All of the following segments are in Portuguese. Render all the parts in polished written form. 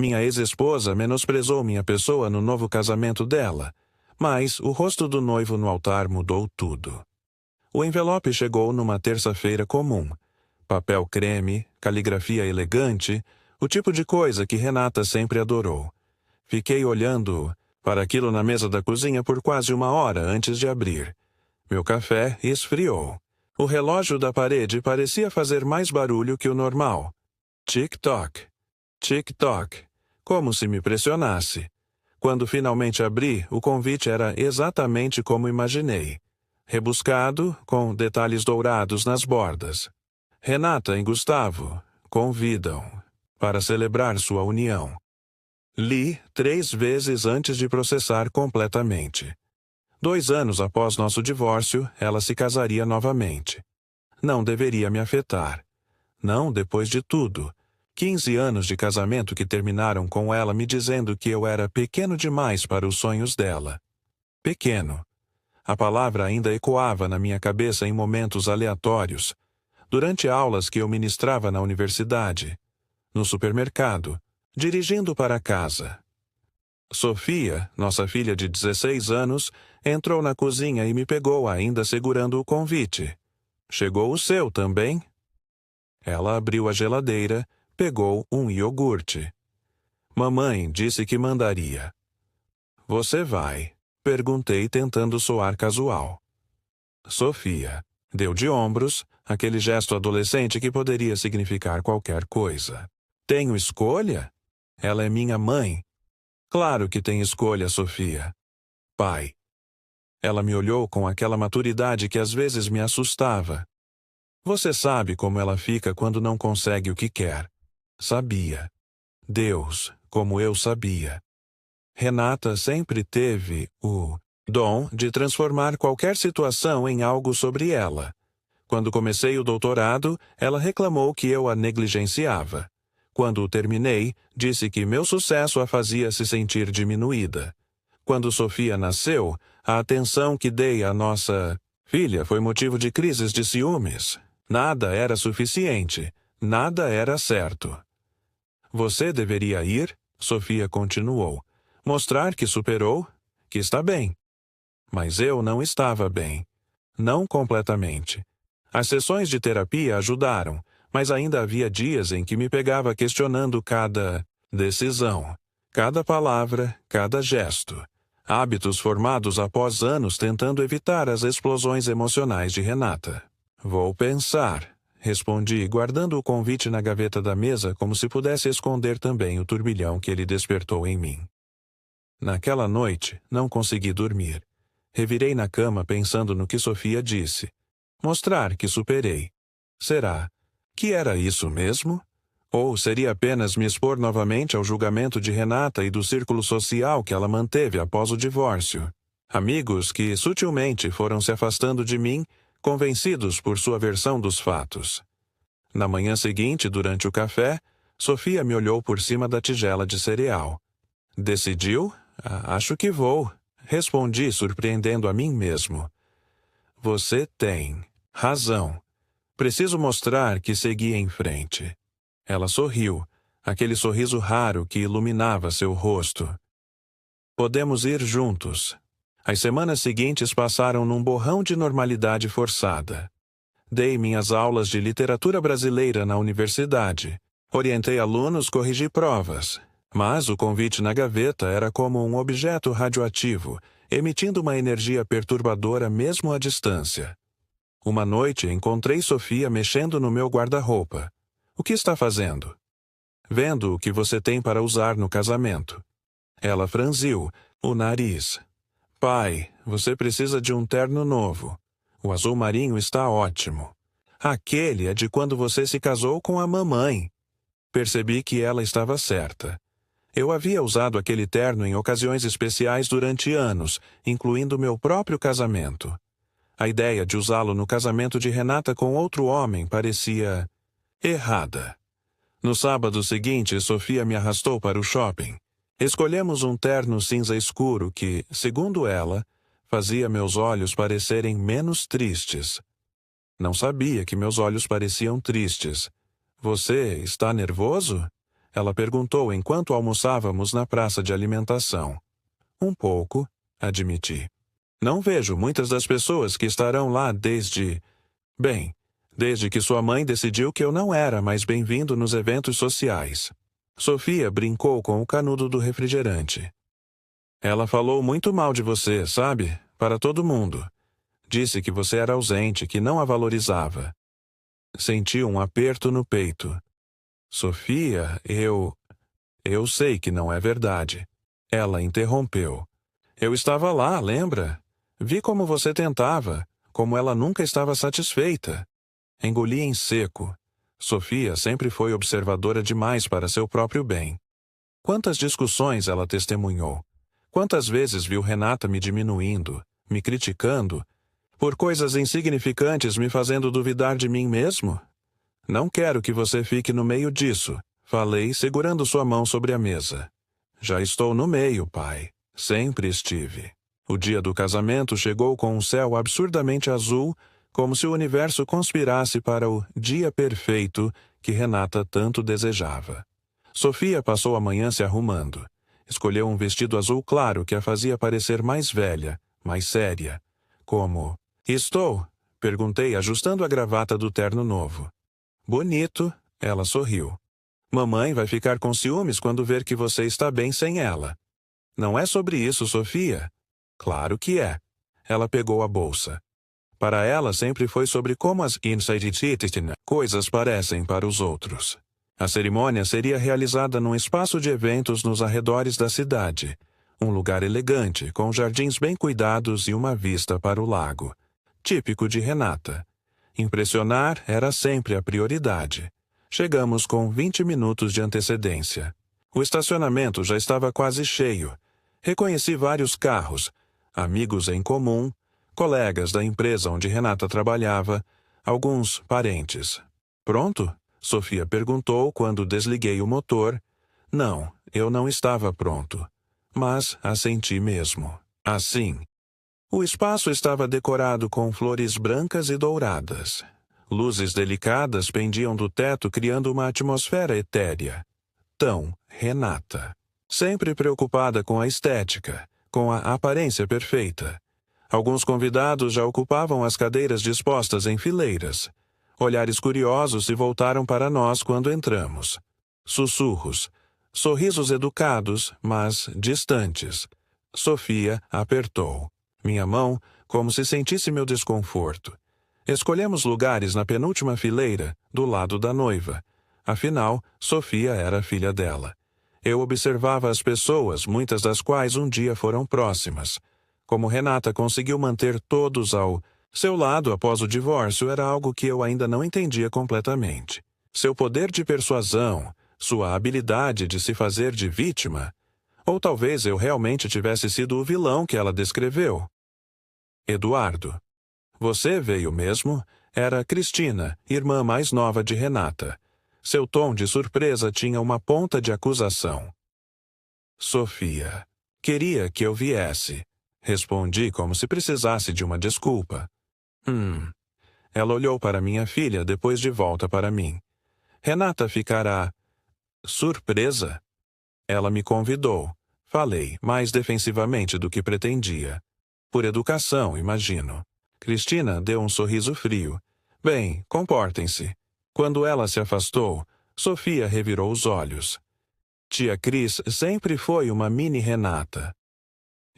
Minha ex-esposa menosprezou minha pessoa no novo casamento dela, mas o rosto do noivo no altar mudou tudo. O envelope chegou numa terça-feira comum. Papel creme, caligrafia elegante, o tipo de coisa que Renata sempre adorou. Fiquei olhando para aquilo na mesa da cozinha por quase 1 hora antes de abrir. Meu café esfriou. O relógio da parede parecia fazer mais barulho que o normal. Tic-toc, tic-toc, como se me pressionasse. Quando finalmente abri, o convite era exatamente como imaginei. Rebuscado, com detalhes dourados nas bordas. Renata e Gustavo convidam para celebrar sua união. Li 3 vezes antes de processar completamente. 2 anos após nosso divórcio, ela se casaria novamente. Não deveria me afetar. Não depois de tudo. 15 anos de casamento que terminaram com ela me dizendo que eu era pequeno demais para os sonhos dela. Pequeno. A palavra ainda ecoava na minha cabeça em momentos aleatórios, durante aulas que eu ministrava na universidade, no supermercado, dirigindo para casa. Sofia, nossa filha de 16 anos, entrou na cozinha e me pegou ainda segurando o convite. Chegou o seu também? Ela abriu a geladeira, pegou um iogurte. Mamãe disse que mandaria. Você vai? Perguntei tentando soar casual. Sofia deu de ombros, aquele gesto adolescente que poderia significar qualquer coisa. Tenho escolha? Ela é minha mãe. Claro que tem escolha, Sofia. Pai. Ela me olhou com aquela maturidade que às vezes me assustava. Você sabe como ela fica quando não consegue o que quer. Sabia. Deus, como eu sabia. Renata sempre teve o dom de transformar qualquer situação em algo sobre ela. Quando comecei o doutorado, ela reclamou que eu a negligenciava. Quando o terminei, disse que meu sucesso a fazia se sentir diminuída. Quando Sofia nasceu, a atenção que dei à nossa filha foi motivo de crises de ciúmes. Nada era suficiente. Nada era certo. Você deveria ir, Sofia continuou. Mostrar que superou, que está bem. Mas eu não estava bem. Não completamente. As sessões de terapia ajudaram, mas ainda havia dias em que me pegava questionando cada decisão, cada palavra, cada gesto. Hábitos formados após anos tentando evitar as explosões emocionais de Renata. Vou pensar, respondi, guardando o convite na gaveta da mesa como se pudesse esconder também o turbilhão que ele despertou em mim. Naquela noite, não consegui dormir. Revirei na cama pensando no que Sofia disse. Mostrar que superei. Será que era isso mesmo? Ou seria apenas me expor novamente ao julgamento de Renata e do círculo social que ela manteve após o divórcio? Amigos que sutilmente foram se afastando de mim, convencidos por sua versão dos fatos. Na manhã seguinte, durante o café, Sofia me olhou por cima da tigela de cereal. Decidiu? Acho que vou. Respondi, surpreendendo a mim mesmo. Você tem razão. Preciso mostrar que segui em frente. Ela sorriu, aquele sorriso raro que iluminava seu rosto. Podemos ir juntos. As semanas seguintes passaram num borrão de normalidade forçada. Dei minhas aulas de literatura brasileira na universidade. Orientei alunos, corrigi provas. Mas o convite na gaveta era como um objeto radioativo, emitindo uma energia perturbadora mesmo à distância. Uma noite encontrei Sofia mexendo no meu guarda-roupa. O que está fazendo? Vendo o que você tem para usar no casamento. Ela franziu o nariz. Pai, você precisa de um terno novo. O azul marinho está ótimo. Aquele é de quando você se casou com a mamãe. Percebi que ela estava certa. Eu havia usado aquele terno em ocasiões especiais durante anos, incluindo meu próprio casamento. A ideia de usá-lo no casamento de Renata com outro homem parecia errada. No sábado seguinte, Sofia me arrastou para o shopping. Escolhemos um terno cinza escuro que, segundo ela, fazia meus olhos parecerem menos tristes. Não sabia que meus olhos pareciam tristes. Você está nervoso? Ela perguntou enquanto almoçávamos na praça de alimentação. Um pouco, admiti. Não vejo muitas das pessoas que estarão lá desde que sua mãe decidiu que eu não era mais bem-vindo nos eventos sociais. Sofia brincou com o canudo do refrigerante. Ela falou muito mal de você, sabe? Para todo mundo. Disse que você era ausente, que não a valorizava. Senti um aperto no peito. Sofia, Eu sei que não é verdade. Ela interrompeu. Eu estava lá, lembra? Vi como você tentava, como ela nunca estava satisfeita. Engoli em seco. Sofia sempre foi observadora demais para seu próprio bem. Quantas discussões ela testemunhou? Quantas vezes viu Renata me diminuindo, me criticando, por coisas insignificantes me fazendo duvidar de mim mesmo? Não quero que você fique no meio disso, falei, segurando sua mão sobre a mesa. Já estou no meio, pai. Sempre estive. O dia do casamento chegou com um céu absurdamente azul, como se o universo conspirasse para o dia perfeito que Renata tanto desejava. Sofia passou a manhã se arrumando. Escolheu um vestido azul claro que a fazia parecer mais velha, mais séria. Como? Estou? Perguntei, ajustando a gravata do terno novo. Bonito, ela sorriu. Mamãe vai ficar com ciúmes quando ver que você está bem sem ela. Não é sobre isso, Sofia? Claro que é. Ela pegou a bolsa. Para ela sempre foi sobre como as coisas parecem para os outros. A cerimônia seria realizada num espaço de eventos nos arredores da cidade. Um lugar elegante, com jardins bem cuidados e uma vista para o lago. Típico de Renata. Impressionar era sempre a prioridade. Chegamos com 20 minutos de antecedência. O estacionamento já estava quase cheio. Reconheci vários carros, amigos em comum, colegas da empresa onde Renata trabalhava, alguns parentes. Pronto? Sofia perguntou quando desliguei o motor. Não, eu não estava pronto. Mas assenti mesmo. Assim. O espaço estava decorado com flores brancas e douradas. Luzes delicadas pendiam do teto, criando uma atmosfera etérea. Tão Renata. Sempre preocupada com a estética, com a aparência perfeita. Alguns convidados já ocupavam as cadeiras dispostas em fileiras. Olhares curiosos se voltaram para nós quando entramos. Sussurros. Sorrisos educados, mas distantes. Sofia apertou minha mão, como se sentisse meu desconforto. Escolhemos lugares na penúltima fileira, do lado da noiva. Afinal, Sofia era filha dela. Eu observava as pessoas, muitas das quais um dia foram próximas. Como Renata conseguiu manter todos ao seu lado após o divórcio era algo que eu ainda não entendia completamente. Seu poder de persuasão, sua habilidade de se fazer de vítima. Ou talvez eu realmente tivesse sido o vilão que ela descreveu. Eduardo. Você veio mesmo? Era Cristina, irmã mais nova de Renata. Seu tom de surpresa tinha uma ponta de acusação. Sofia. Queria que eu viesse. Respondi como se precisasse de uma desculpa. Ela olhou para minha filha depois de volta para mim. Renata ficará... surpresa? Ela me convidou. Falei, mais defensivamente do que pretendia. Por educação, imagino. Cristina deu um sorriso frio. Bem, comportem-se. Quando ela se afastou, Sofia revirou os olhos. Tia Cris sempre foi uma mini Renata.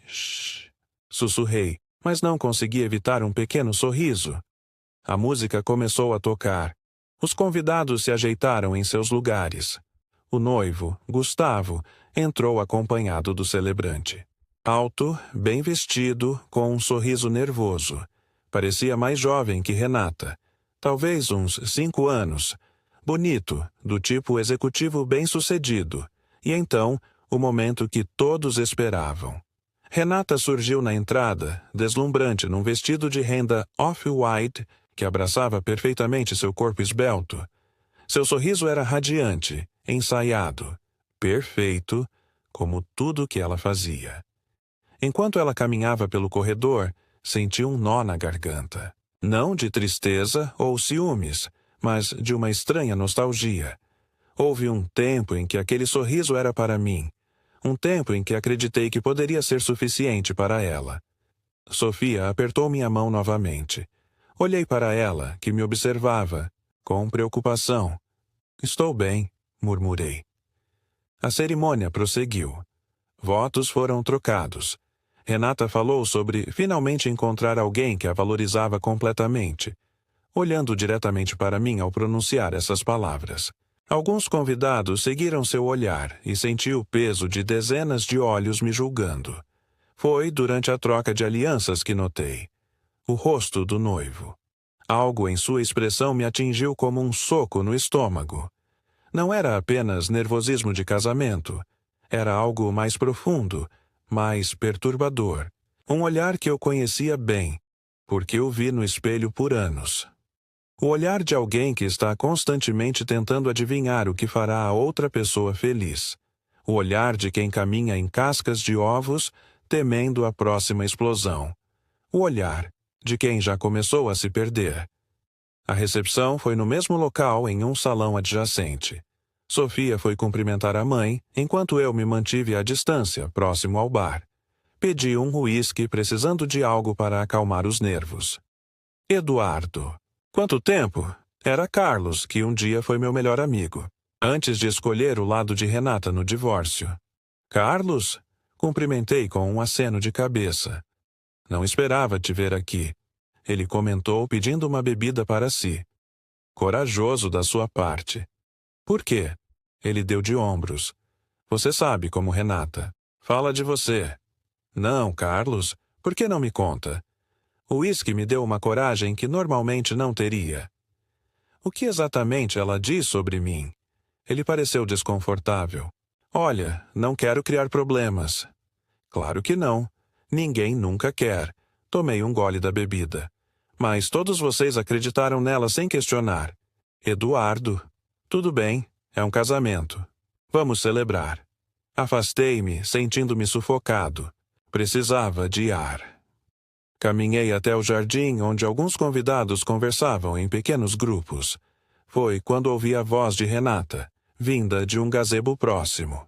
Shhh, sussurrei, mas não consegui evitar um pequeno sorriso. A música começou a tocar. Os convidados se ajeitaram em seus lugares. O noivo, Gustavo, entrou acompanhado do celebrante. Alto, bem vestido, com um sorriso nervoso. Parecia mais jovem que Renata. Talvez uns 5 anos. Bonito, do tipo executivo bem-sucedido. E então, o momento que todos esperavam. Renata surgiu na entrada, deslumbrante num vestido de renda off-white que abraçava perfeitamente seu corpo esbelto. Seu sorriso era radiante, ensaiado, perfeito, como tudo que ela fazia. Enquanto ela caminhava pelo corredor, senti um nó na garganta. Não de tristeza ou ciúmes, mas de uma estranha nostalgia. Houve um tempo em que aquele sorriso era para mim. Um tempo em que acreditei que poderia ser suficiente para ela. Sofia apertou minha mão novamente. Olhei para ela, que me observava, com preocupação. Estou bem, murmurei. A cerimônia prosseguiu. Votos foram trocados. Renata falou sobre finalmente encontrar alguém que a valorizava completamente, olhando diretamente para mim ao pronunciar essas palavras. Alguns convidados seguiram seu olhar e senti o peso de dezenas de olhos me julgando. Foi durante a troca de alianças que notei. O rosto do noivo. Algo em sua expressão me atingiu como um soco no estômago. Não era apenas nervosismo de casamento. Era algo mais profundo, mais perturbador. Um olhar que eu conhecia bem, porque o vi no espelho por anos. O olhar de alguém que está constantemente tentando adivinhar o que fará a outra pessoa feliz. O olhar de quem caminha em cascas de ovos, temendo a próxima explosão. O olhar de quem já começou a se perder. A recepção foi no mesmo local, em um salão adjacente. Sofia foi cumprimentar a mãe, enquanto eu me mantive à distância, próximo ao bar. Pedi um uísque, precisando de algo para acalmar os nervos. Eduardo. Quanto tempo? Era Carlos, que um dia foi meu melhor amigo, antes de escolher o lado de Renata no divórcio. Carlos? Cumprimentei com um aceno de cabeça. Não esperava te ver aqui. Ele comentou, pedindo uma bebida para si. Corajoso da sua parte. Por quê? Ele deu de ombros. Você sabe como Renata. Fala de você. Não, Carlos, por que não me conta? O uísque me deu uma coragem que normalmente não teria. O que exatamente ela diz sobre mim? Ele pareceu desconfortável. Olha, não quero criar problemas. Claro que não. Ninguém nunca quer. Tomei um gole da bebida. Mas todos vocês acreditaram nela sem questionar. Eduardo. Tudo bem, é um casamento. Vamos celebrar. Afastei-me, sentindo-me sufocado. Precisava de ar. Caminhei até o jardim onde alguns convidados conversavam em pequenos grupos. Foi quando ouvi a voz de Renata, vinda de um gazebo próximo.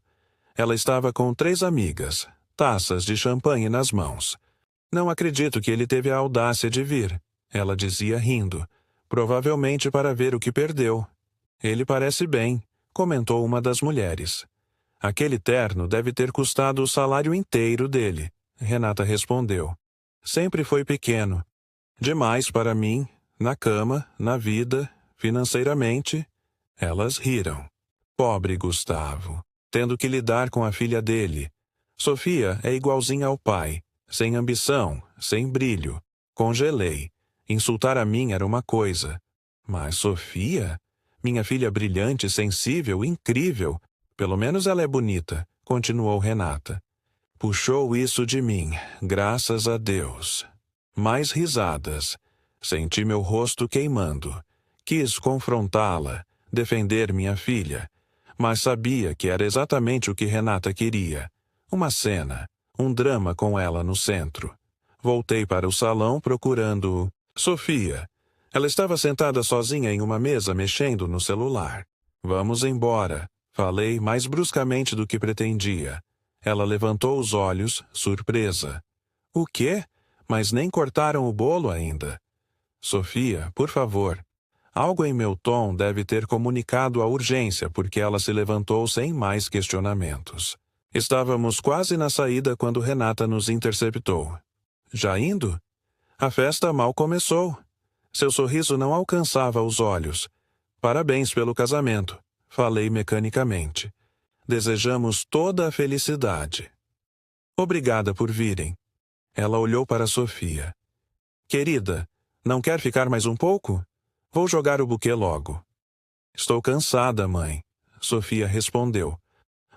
Ela estava com 3 amigas, taças de champanhe nas mãos. Não acredito que ele teve a audácia de vir, ela dizia rindo, provavelmente para ver o que perdeu. Ele parece bem, comentou uma das mulheres. Aquele terno deve ter custado o salário inteiro dele, Renata respondeu. Sempre foi pequeno. Demais para mim, na cama, na vida, financeiramente. Elas riram. Pobre Gustavo, tendo que lidar com a filha dele. Sofia é igualzinha ao pai, sem ambição, sem brilho. Congelei. Insultar a mim era uma coisa. Mas Sofia? Minha filha brilhante, sensível, incrível. Pelo menos ela é bonita, continuou Renata. Puxou isso de mim, graças a Deus. Mais risadas. Senti meu rosto queimando. Quis confrontá-la, defender minha filha. Mas sabia que era exatamente o que Renata queria. Uma cena, um drama com ela no centro. Voltei para o salão procurando Sofia. Ela estava sentada sozinha em uma mesa mexendo no celular. Vamos embora, falei mais bruscamente do que pretendia. Ela levantou os olhos, surpresa. O quê? Mas nem cortaram o bolo ainda. Sofia, por favor. Algo em meu tom deve ter comunicado a urgência porque ela se levantou sem mais questionamentos. Estávamos quase na saída quando Renata nos interceptou. Já indo? A festa mal começou. Seu sorriso não alcançava os olhos. Parabéns pelo casamento, falei mecanicamente. Desejamos toda a felicidade. Obrigada por virem. Ela olhou para Sofia. Querida, não quer ficar mais um pouco? Vou jogar o buquê logo. Estou cansada, mãe, Sofia respondeu.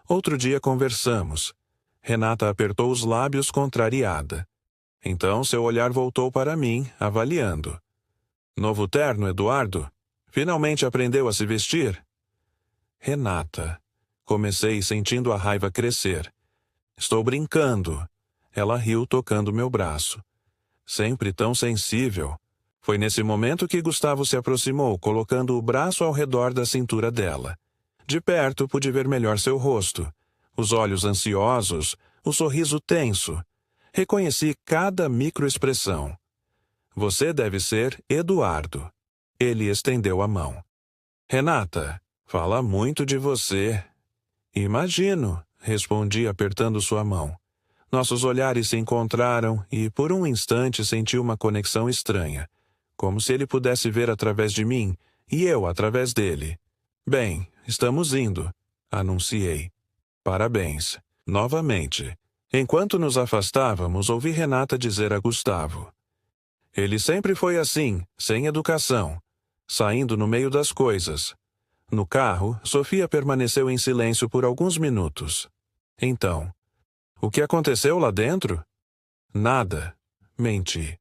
Outro dia conversamos. Renata apertou os lábios contrariada. Então seu olhar voltou para mim, avaliando. Novo terno, Eduardo? Finalmente aprendeu a se vestir? Renata. Comecei sentindo a raiva crescer. Estou brincando. Ela riu tocando meu braço. Sempre tão sensível. Foi nesse momento que Gustavo se aproximou, colocando o braço ao redor da cintura dela. De perto pude ver melhor seu rosto, os olhos ansiosos, o sorriso tenso. Reconheci cada microexpressão. Você deve ser Eduardo. Ele estendeu a mão. Renata, fala muito de você. Imagino, respondi apertando sua mão. Nossos olhares se encontraram e, por um instante, senti uma conexão estranha, como se ele pudesse ver através de mim e eu através dele. Bem, estamos indo, anunciei. Parabéns, novamente. Enquanto nos afastávamos, ouvi Renata dizer a Gustavo. Ele sempre foi assim, sem educação, saindo no meio das coisas. No carro, Sofia permaneceu em silêncio por alguns minutos. Então, o que aconteceu lá dentro? Nada, menti.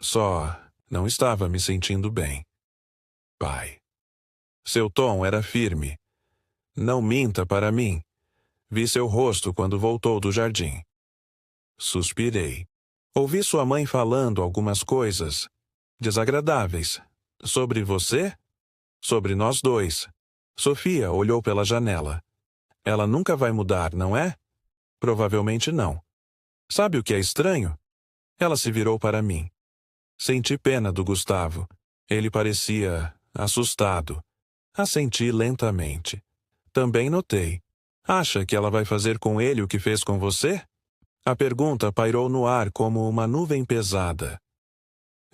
Só não estava me sentindo bem. Pai. Seu tom era firme. Não minta para mim. Vi seu rosto quando voltou do jardim. Suspirei. Ouvi sua mãe falando algumas coisas desagradáveis. Sobre você? Sobre nós dois. Sofia olhou pela janela. Ela nunca vai mudar, não é? Provavelmente não. Sabe o que é estranho? Ela se virou para mim. Senti pena do Gustavo. Ele parecia assustado. Assenti lentamente. Também notei. Acha que ela vai fazer com ele o que fez com você? A pergunta pairou no ar como uma nuvem pesada.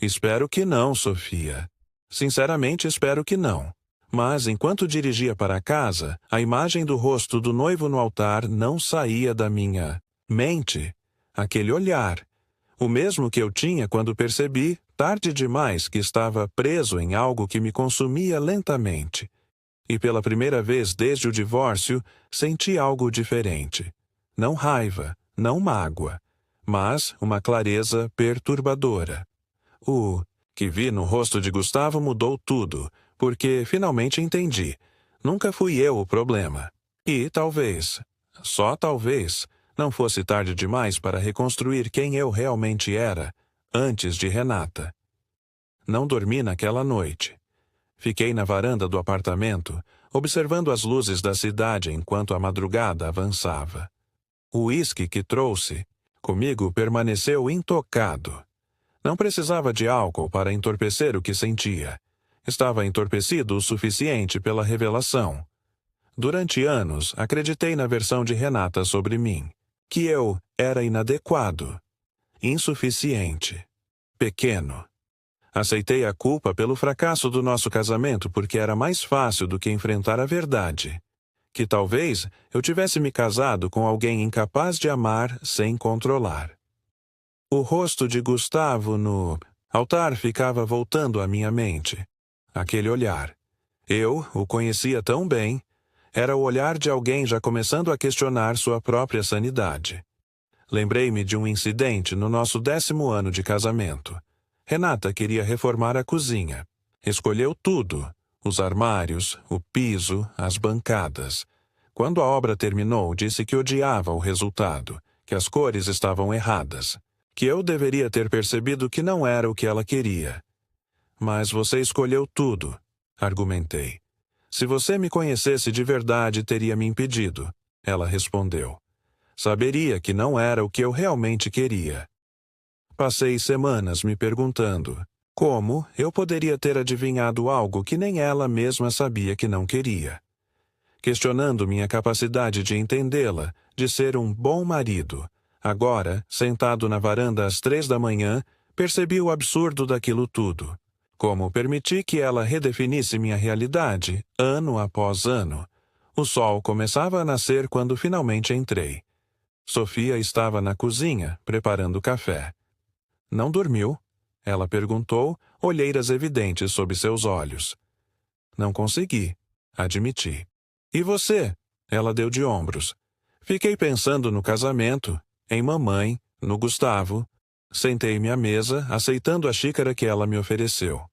Espero que não, Sofia. Sinceramente, espero que não. Mas, enquanto dirigia para casa, a imagem do rosto do noivo no altar não saía da minha mente. Aquele olhar. O mesmo que eu tinha quando percebi, tarde demais, que estava preso em algo que me consumia lentamente. E pela primeira vez desde o divórcio, senti algo diferente. Não raiva, não mágoa, mas uma clareza perturbadora. O que vi no rosto de Gustavo mudou tudo, porque finalmente entendi. Nunca fui eu o problema. E talvez, só talvez, não fosse tarde demais para reconstruir quem eu realmente era, antes de Renata. Não dormi naquela noite. Fiquei na varanda do apartamento, observando as luzes da cidade enquanto a madrugada avançava. O uísque que trouxe comigo permaneceu intocado. Não precisava de álcool para entorpecer o que sentia. Estava entorpecido o suficiente pela revelação. Durante anos, acreditei na versão de Renata sobre mim, que eu era inadequado, insuficiente, pequeno. Aceitei a culpa pelo fracasso do nosso casamento porque era mais fácil do que enfrentar a verdade. Que talvez eu tivesse me casado com alguém incapaz de amar sem controlar. O rosto de Gustavo no altar ficava voltando à minha mente. Aquele olhar. Eu o conhecia tão bem. Era o olhar de alguém já começando a questionar sua própria sanidade. Lembrei-me de um incidente no nosso 10º ano de casamento. Renata queria reformar a cozinha. Escolheu tudo: os armários, o piso, as bancadas. Quando a obra terminou, disse que odiava o resultado, que as cores estavam erradas, que eu deveria ter percebido que não era o que ela queria. Mas você escolheu tudo, argumentei. Se você me conhecesse de verdade, teria me impedido, ela respondeu. Saberia que não era o que eu realmente queria. Passei semanas me perguntando como eu poderia ter adivinhado algo que nem ela mesma sabia que não queria. Questionando minha capacidade de entendê-la, de ser um bom marido. Agora, sentado na varanda às 3 da manhã, percebi o absurdo daquilo tudo. Como permiti que ela redefinisse minha realidade, ano após ano. O sol começava a nascer quando finalmente entrei. Sofia estava na cozinha, preparando café. Não dormiu? Ela perguntou, olheiras evidentes sob seus olhos. Não consegui, admiti. E você? Ela deu de ombros. Fiquei pensando no casamento, em mamãe, no Gustavo. Sentei-me à mesa, aceitando a xícara que ela me ofereceu.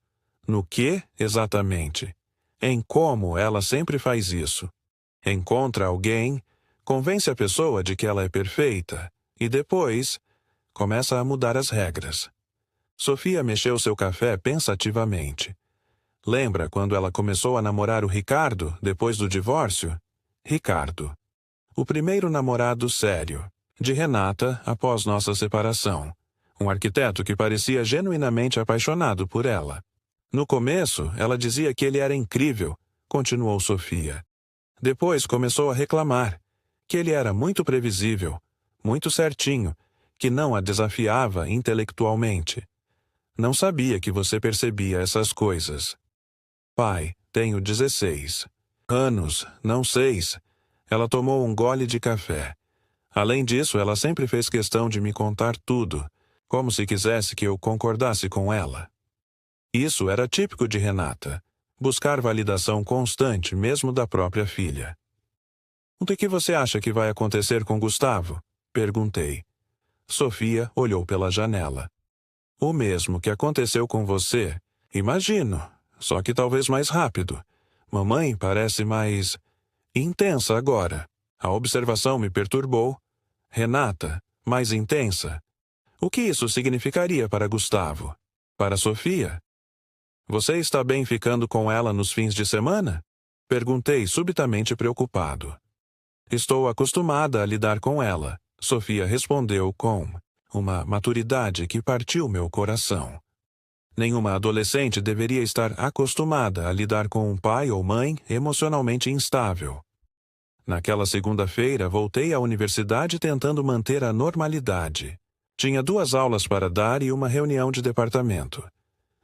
No que, exatamente? Em como ela sempre faz isso. Encontra alguém, convence a pessoa de que ela é perfeita, e depois começa a mudar as regras. Sofia mexeu seu café pensativamente. Lembra quando ela começou a namorar o Ricardo, depois do divórcio? Ricardo. O primeiro namorado sério, de Renata após nossa separação. Um arquiteto que parecia genuinamente apaixonado por ela. No começo, ela dizia que ele era incrível, continuou Sofia. Depois começou a reclamar, que ele era muito previsível, muito certinho, que não a desafiava intelectualmente. Não sabia que você percebia essas coisas. Pai, tenho 16 anos, não 6. Ela tomou um gole de café. Além disso, ela sempre fez questão de me contar tudo, como se quisesse que eu concordasse com ela. Isso era típico de Renata, buscar validação constante mesmo da própria filha. O que você acha que vai acontecer com Gustavo? Perguntei. Sofia olhou pela janela. O mesmo que aconteceu com você, imagino, só que talvez mais rápido. Mamãe parece mais intensa agora. A observação me perturbou. Renata, mais intensa. O que isso significaria para Gustavo? Para Sofia? Você está bem ficando com ela nos fins de semana? Perguntei subitamente preocupado. Estou acostumada a lidar com ela, Sofia respondeu com uma maturidade que partiu meu coração. Nenhuma adolescente deveria estar acostumada a lidar com um pai ou mãe emocionalmente instável. Naquela segunda-feira, voltei à universidade tentando manter a normalidade. Tinha 2 aulas para dar e uma reunião de departamento.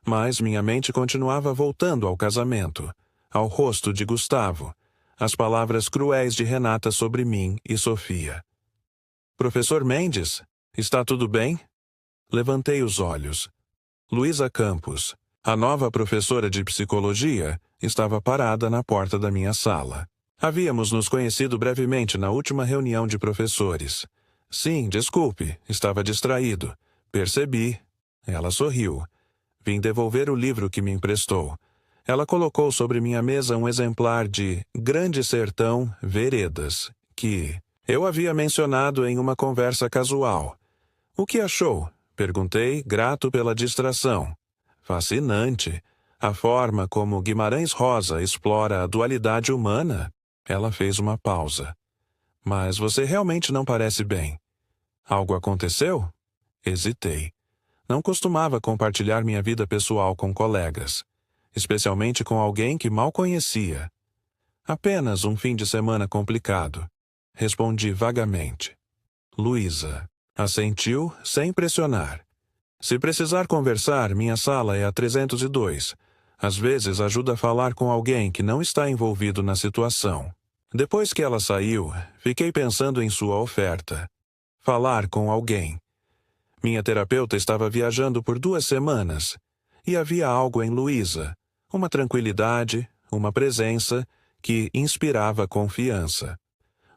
Mas minha mente continuava voltando ao casamento, ao rosto de Gustavo, às palavras cruéis de Renata sobre mim e Sofia. Professor Mendes, está tudo bem? Levantei os olhos. Luísa Campos, a nova professora de psicologia, estava parada na porta da minha sala. Havíamos nos conhecido brevemente na última reunião de professores. Sim, desculpe, estava distraído. Percebi. Ela sorriu. Vim devolver o livro que me emprestou. Ela colocou sobre minha mesa um exemplar de Grande Sertão, Veredas, que eu havia mencionado em uma conversa casual. O que achou? Perguntei, grato pela distração. Fascinante. A forma como Guimarães Rosa explora a dualidade humana. Ela fez uma pausa. Mas você realmente não parece bem. Algo aconteceu? Hesitei. Não costumava compartilhar minha vida pessoal com colegas, especialmente com alguém que mal conhecia. Apenas um fim de semana complicado. Respondi vagamente. Luísa. Assentiu, sem pressionar. Se precisar conversar, minha sala é a 302. Às vezes ajuda a falar com alguém que não está envolvido na situação. Depois que ela saiu, fiquei pensando em sua oferta. Falar com alguém. Minha terapeuta estava viajando por 2 semanas, e havia algo em Luísa, uma tranquilidade, uma presença, que inspirava confiança.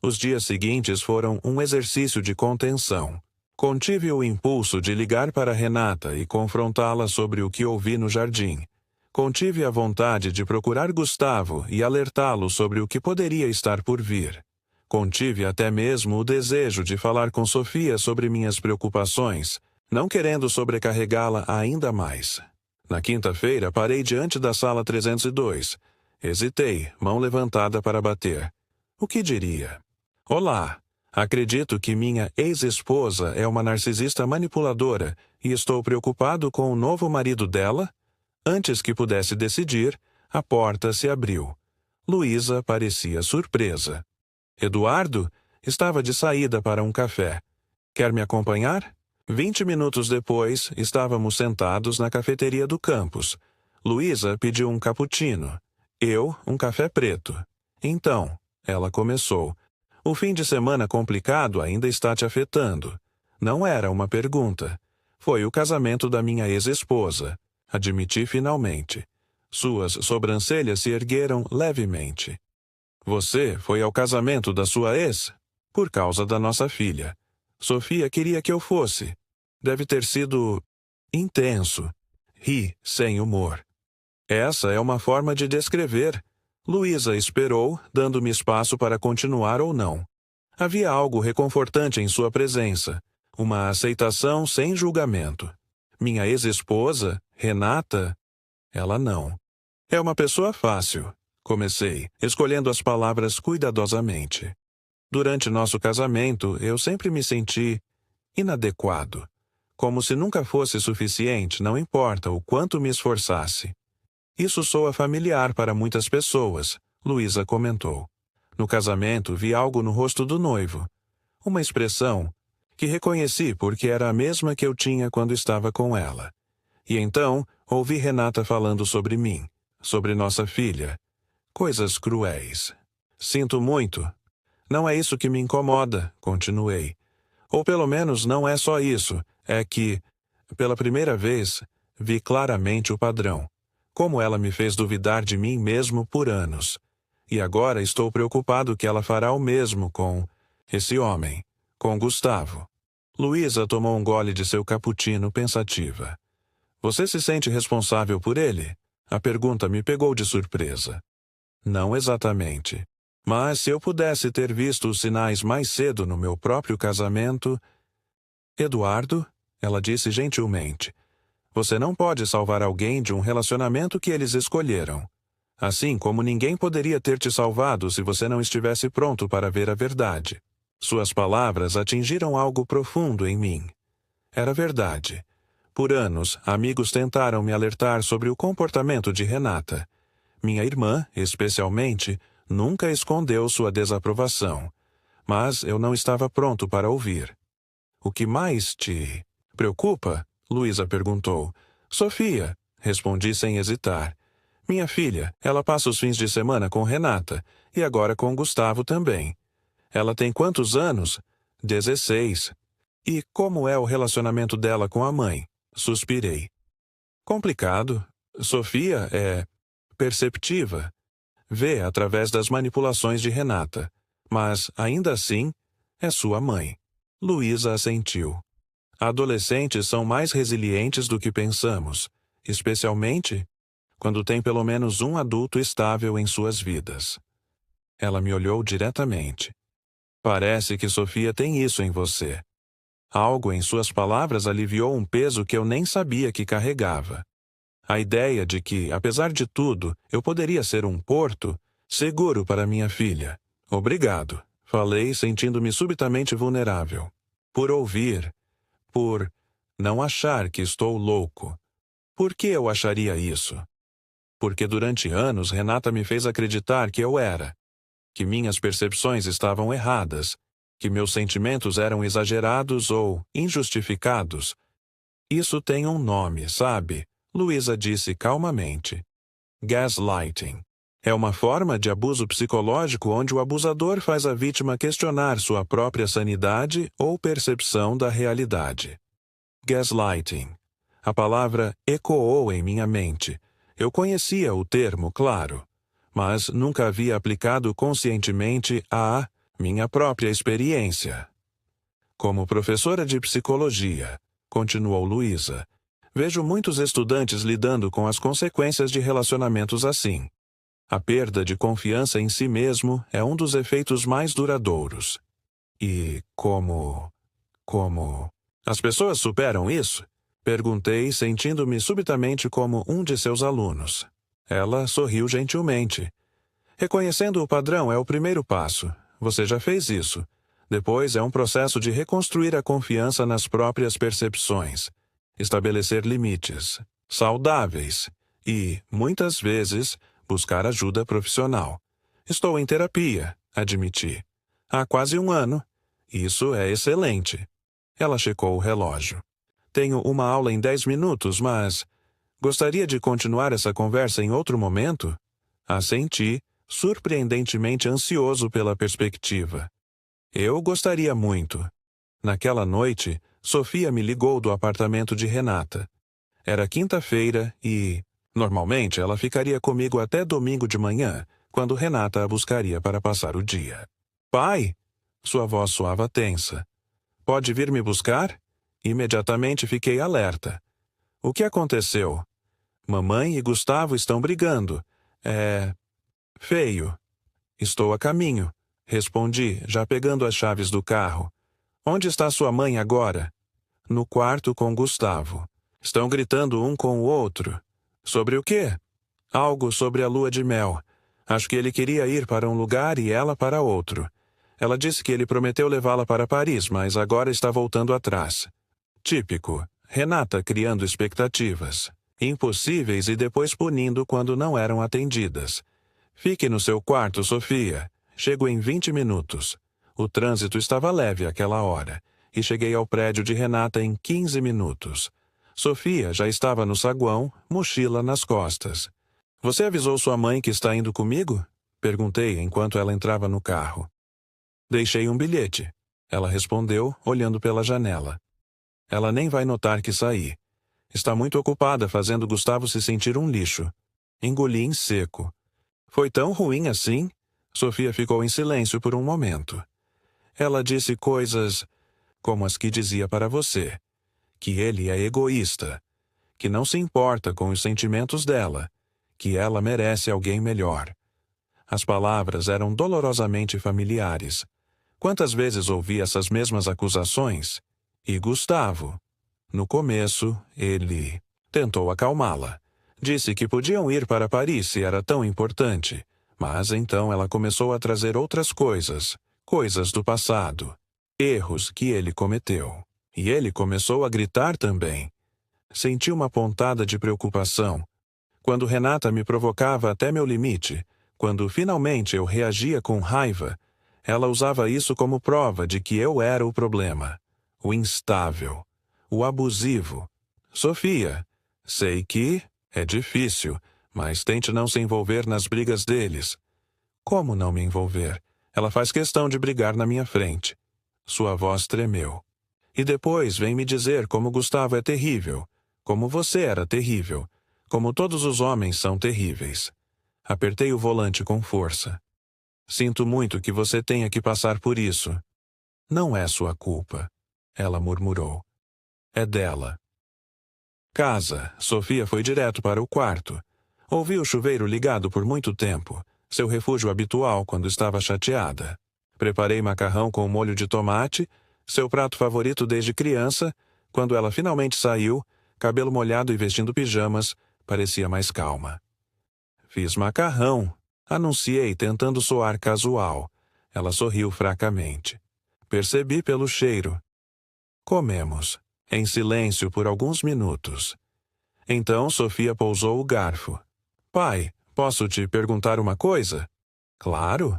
Os dias seguintes foram um exercício de contenção. Contive o impulso de ligar para Renata e confrontá-la sobre o que ouvi no jardim. Contive a vontade de procurar Gustavo e alertá-lo sobre o que poderia estar por vir. Contive até mesmo o desejo de falar com Sofia sobre minhas preocupações, não querendo sobrecarregá-la ainda mais. Na quinta-feira, parei diante da sala 302. Hesitei, mão levantada para bater. O que diria? Olá. Acredito que minha ex-esposa é uma narcisista manipuladora e estou preocupado com o novo marido dela? Antes que pudesse decidir, a porta se abriu. Luísa parecia surpresa. Eduardo estava de saída para um café. Quer me acompanhar? 20 minutos depois, estávamos sentados na cafeteria do campus. Luísa pediu um cappuccino. Eu, um café preto. Então, ela começou. O fim de semana complicado ainda está te afetando. Não era uma pergunta. Foi o casamento da minha ex-esposa. Admiti finalmente. Suas sobrancelhas se ergueram levemente. Você foi ao casamento da sua ex? Por causa da nossa filha. Sofia queria que eu fosse. Deve ter sido intenso. Ri, sem humor. Essa é uma forma de descrever. Luísa esperou, dando-me espaço para continuar ou não. Havia algo reconfortante em sua presença, uma aceitação sem julgamento. Minha ex-esposa, Renata, ela não. É uma pessoa fácil, comecei, escolhendo as palavras cuidadosamente. Durante nosso casamento, eu sempre me senti inadequado. Como se nunca fosse suficiente, não importa o quanto me esforçasse. Isso soa familiar para muitas pessoas, Luísa comentou. No casamento, vi algo no rosto do noivo. Uma expressão que reconheci porque era a mesma que eu tinha quando estava com ela. E então, ouvi Renata falando sobre mim, sobre nossa filha. Coisas cruéis. Sinto muito. Não é isso que me incomoda, continuei. Ou pelo menos não é só isso, é que, pela primeira vez, vi claramente o padrão. Como ela me fez duvidar de mim mesmo por anos. E agora estou preocupado que ela fará o mesmo com esse homem, com Gustavo. Luísa tomou um gole de seu cappuccino pensativa. Você se sente responsável por ele? A pergunta me pegou de surpresa. Não exatamente. Mas se eu pudesse ter visto os sinais mais cedo no meu próprio casamento... Eduardo, ela disse gentilmente, você não pode salvar alguém de um relacionamento que eles escolheram. Assim como ninguém poderia ter te salvado se você não estivesse pronto para ver a verdade. Suas palavras atingiram algo profundo em mim. Era verdade. Por anos, amigos tentaram me alertar sobre o comportamento de Renata. Minha irmã, especialmente, nunca escondeu sua desaprovação. Mas eu não estava pronto para ouvir. O que mais te preocupa? Luísa perguntou. Sofia, respondi sem hesitar. Minha filha, ela passa os fins de semana com Renata, e agora com Gustavo também. Ela tem quantos anos? 16. E como é o relacionamento dela com a mãe? Suspirei. Complicado. Sofia é perceptiva. Vê através das manipulações de Renata. Mas, ainda assim, é sua mãe. Luísa assentiu. Adolescentes são mais resilientes do que pensamos, especialmente quando tem pelo menos um adulto estável em suas vidas. Ela me olhou diretamente. Parece que Sofia tem isso em você. Algo em suas palavras aliviou um peso que eu nem sabia que carregava. A ideia de que, apesar de tudo, eu poderia ser um porto seguro para minha filha. Obrigado, falei, sentindo-me subitamente vulnerável. Por ouvir, por não achar que estou louco. Por que eu acharia isso? Porque durante anos Renata me fez acreditar que eu era, que minhas percepções estavam erradas, que meus sentimentos eram exagerados ou injustificados. Isso tem um nome, sabe? Luísa disse calmamente. Gaslighting. É uma forma de abuso psicológico onde o abusador faz a vítima questionar sua própria sanidade ou percepção da realidade. Gaslighting. A palavra ecoou em minha mente. Eu conhecia o termo, claro, mas nunca havia aplicado conscientemente à minha própria experiência. Como professora de psicologia, continuou Luísa, vejo muitos estudantes lidando com as consequências de relacionamentos assim. A perda de confiança em si mesmo é um dos efeitos mais duradouros. E como as pessoas superam isso? Perguntei, sentindo-me subitamente como um de seus alunos. Ela sorriu gentilmente. Reconhecendo o padrão é o primeiro passo. Você já fez isso. Depois é um processo de reconstruir a confiança nas próprias percepções. Estabelecer limites saudáveis e, muitas vezes, buscar ajuda profissional. Estou em terapia, admiti. Há quase 1 ano. Isso é excelente. Ela checou o relógio. Tenho uma aula em 10 minutos, mas... Gostaria de continuar essa conversa em outro momento? Assenti, surpreendentemente ansioso pela perspectiva. Eu gostaria muito. Naquela noite, Sofia me ligou do apartamento de Renata. Era quinta-feira e, normalmente, ela ficaria comigo até domingo de manhã, quando Renata a buscaria para passar o dia. Pai? Sua voz soava tensa. Pode vir me buscar? Imediatamente fiquei alerta. O que aconteceu? Mamãe e Gustavo estão brigando. É... feio. Estou a caminho, respondi, já pegando as chaves do carro. Onde está sua mãe agora? No quarto com Gustavo. Estão gritando um com o outro. Sobre o quê? Algo sobre a lua de mel. Acho que ele queria ir para um lugar e ela para outro. Ela disse que ele prometeu levá-la para Paris, mas agora está voltando atrás. Típico. Renata criando expectativas impossíveis e depois punindo quando não eram atendidas. Fique no seu quarto, Sofia. Chego em 20 minutos. O trânsito estava leve àquela hora, e cheguei ao prédio de Renata em 15 minutos. Sofia já estava no saguão, mochila nas costas. Você avisou sua mãe que está indo comigo? Perguntei enquanto ela entrava no carro. Deixei um bilhete. Ela respondeu, olhando pela janela. Ela nem vai notar que saí. Está muito ocupada fazendo Gustavo se sentir um lixo. Engoli em seco. Foi tão ruim assim? Sofia ficou em silêncio por um momento. Ela disse coisas como as que dizia para você. Que ele é egoísta. Que não se importa com os sentimentos dela. Que ela merece alguém melhor. As palavras eram dolorosamente familiares. Quantas vezes ouvi essas mesmas acusações? E Gustavo? No começo, ele tentou acalmá-la. Disse que podiam ir para Paris se era tão importante. Mas então ela começou a trazer outras coisas. Coisas do passado. Erros que ele cometeu. E ele começou a gritar também. Senti uma pontada de preocupação. Quando Renata me provocava até meu limite, quando finalmente eu reagia com raiva, ela usava isso como prova de que eu era o problema. O instável. O abusivo. Sofia, sei que é difícil, mas tente não se envolver nas brigas deles. Como não me envolver? Ela faz questão de brigar na minha frente. Sua voz tremeu. E depois vem me dizer como Gustavo é terrível, como você era terrível, como todos os homens são terríveis. Apertei o volante com força. Sinto muito que você tenha que passar por isso. Não é sua culpa, ela murmurou. É dela. Casa. Sofia foi direto para o quarto. Ouvi o chuveiro ligado por muito tempo, seu refúgio habitual quando estava chateada. Preparei macarrão com molho de tomate, seu prato favorito desde criança. Quando ela finalmente saiu, cabelo molhado e vestindo pijamas, parecia mais calma. Fiz macarrão, anunciei tentando soar casual. Ela sorriu fracamente. Percebi pelo cheiro. Comemos. Em silêncio por alguns minutos. Então Sofia pousou o garfo. Pai, posso te perguntar uma coisa? Claro.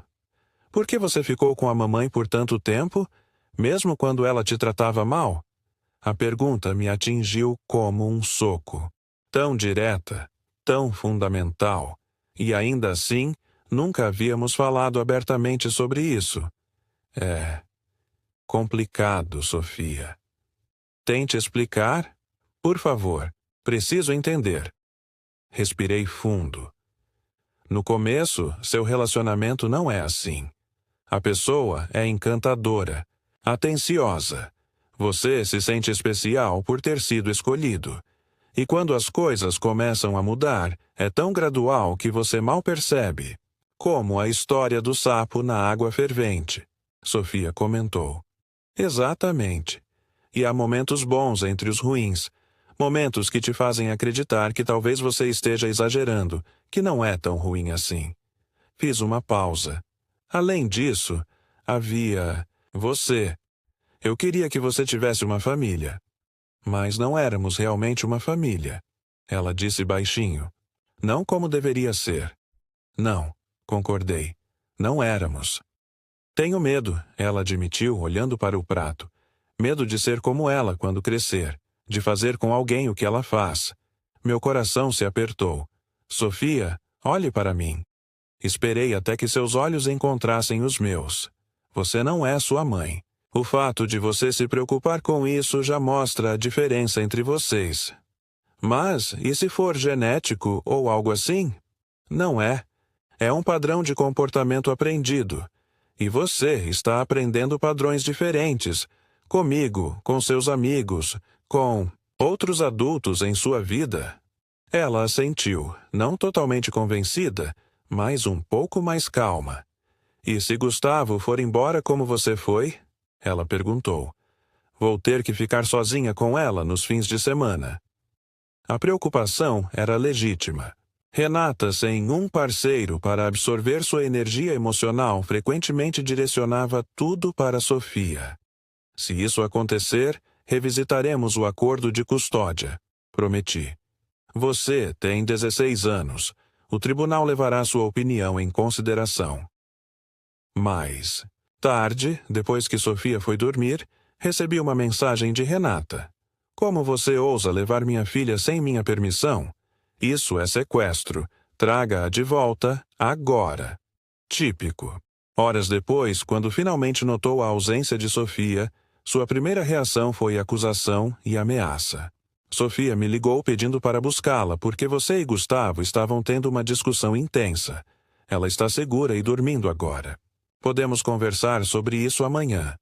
Por que você ficou com a mamãe por tanto tempo, mesmo quando ela te tratava mal? A pergunta me atingiu como um soco. Tão direta, tão fundamental. E ainda assim, nunca havíamos falado abertamente sobre isso. É complicado, Sofia. Tente explicar? Por favor, preciso entender. Respirei fundo. No começo, seu relacionamento não é assim. A pessoa é encantadora, atenciosa. Você se sente especial por ter sido escolhido. E quando as coisas começam a mudar, é tão gradual que você mal percebe. Como a história do sapo na água fervente, Sofia comentou. Exatamente. E há momentos bons entre os ruins. Momentos que te fazem acreditar que talvez você esteja exagerando, que não é tão ruim assim. Fiz uma pausa. Além disso, havia você. Eu queria que você tivesse uma família. Mas não éramos realmente uma família. Ela disse baixinho. Não como deveria ser. Não, concordei. Não éramos. Tenho medo, ela admitiu, olhando para o prato. Medo de ser como ela quando crescer, de fazer com alguém o que ela faz. Meu coração se apertou. Sofia, olhe para mim. Esperei até que seus olhos encontrassem os meus. Você não é sua mãe. O fato de você se preocupar com isso já mostra a diferença entre vocês. Mas, e se for genético ou algo assim? Não é. É um padrão de comportamento aprendido. E você está aprendendo padrões diferentes. Comigo, com seus amigos, com outros adultos em sua vida. Ela assentiu, não totalmente convencida, mas um pouco mais calma. E se Gustavo for embora como você foi? Ela perguntou. Vou ter que ficar sozinha com ela nos fins de semana. A preocupação era legítima. Renata, sem um parceiro para absorver sua energia emocional, frequentemente direcionava tudo para Sofia. Se isso acontecer, revisitaremos o acordo de custódia. Prometi. Você tem 16 anos. O tribunal levará sua opinião em consideração. Mais tarde, depois que Sofia foi dormir, recebi uma mensagem de Renata. Como você ousa levar minha filha sem minha permissão? Isso é sequestro. Traga-a de volta, agora. Típico. Horas depois, quando finalmente notou a ausência de Sofia, sua primeira reação foi acusação e ameaça. Sofia me ligou pedindo para buscá-la porque você e Gustavo estavam tendo uma discussão intensa. Ela está segura e dormindo agora. Podemos conversar sobre isso amanhã.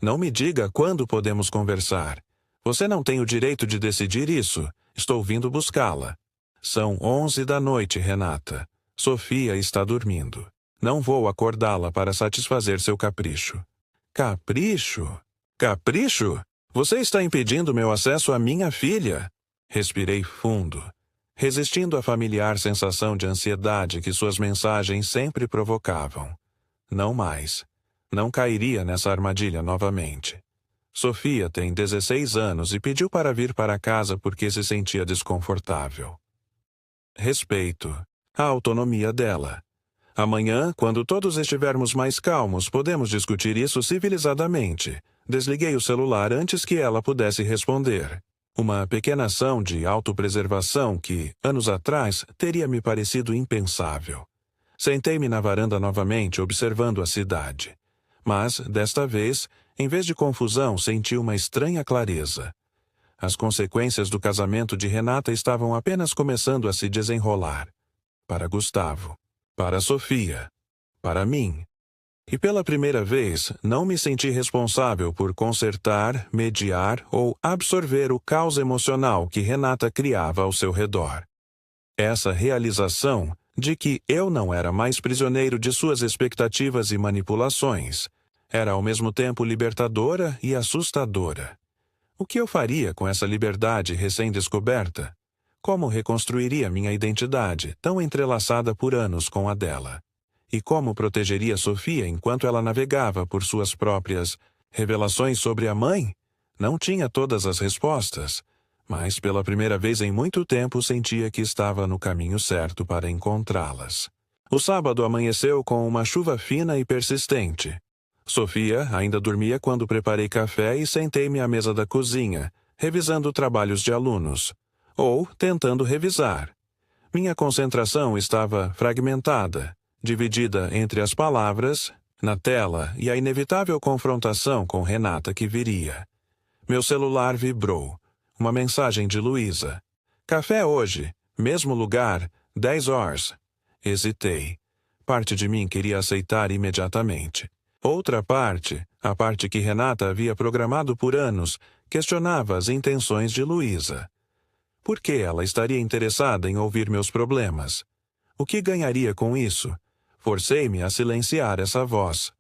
Não me diga quando podemos conversar. Você não tem o direito de decidir isso. Estou vindo buscá-la. São 11 da noite, Renata. Sofia está dormindo. Não vou acordá-la para satisfazer seu capricho. Capricho? Capricho? Você está impedindo meu acesso à minha filha. Respirei fundo, resistindo à familiar sensação de ansiedade que suas mensagens sempre provocavam. Não mais. Não cairia nessa armadilha novamente. Sofia tem 16 anos e pediu para vir para casa porque se sentia desconfortável. Respeito a autonomia dela. Amanhã, quando todos estivermos mais calmos, podemos discutir isso civilizadamente. Desliguei o celular antes que ela pudesse responder. Uma pequena ação de autopreservação que, anos atrás, teria me parecido impensável. Sentei-me na varanda novamente, observando a cidade. Mas, desta vez, em vez de confusão, senti uma estranha clareza. As consequências do casamento de Renata estavam apenas começando a se desenrolar. Para Gustavo. Para Sofia. Para mim. E pela primeira vez, não me senti responsável por consertar, mediar ou absorver o caos emocional que Renata criava ao seu redor. Essa realização de que eu não era mais prisioneiro de suas expectativas e manipulações era ao mesmo tempo libertadora e assustadora. O que eu faria com essa liberdade recém-descoberta? Como reconstruiria minha identidade, tão entrelaçada por anos com a dela? E como protegeria Sofia enquanto ela navegava por suas próprias revelações sobre a mãe? Não tinha todas as respostas, mas pela primeira vez em muito tempo sentia que estava no caminho certo para encontrá-las. O sábado amanheceu com uma chuva fina e persistente. Sofia ainda dormia quando preparei café e sentei-me à mesa da cozinha, revisando trabalhos de alunos, ou tentando revisar. Minha concentração estava fragmentada, dividida entre as palavras, na tela e a inevitável confrontação com Renata que viria. Meu celular vibrou. Uma mensagem de Luísa. Café hoje, mesmo lugar, 10 horas. Hesitei. Parte de mim queria aceitar imediatamente. Outra parte, a parte que Renata havia programado por anos, questionava as intenções de Luísa. Por que ela estaria interessada em ouvir meus problemas? O que ganharia com isso? Forcei-me a silenciar essa voz.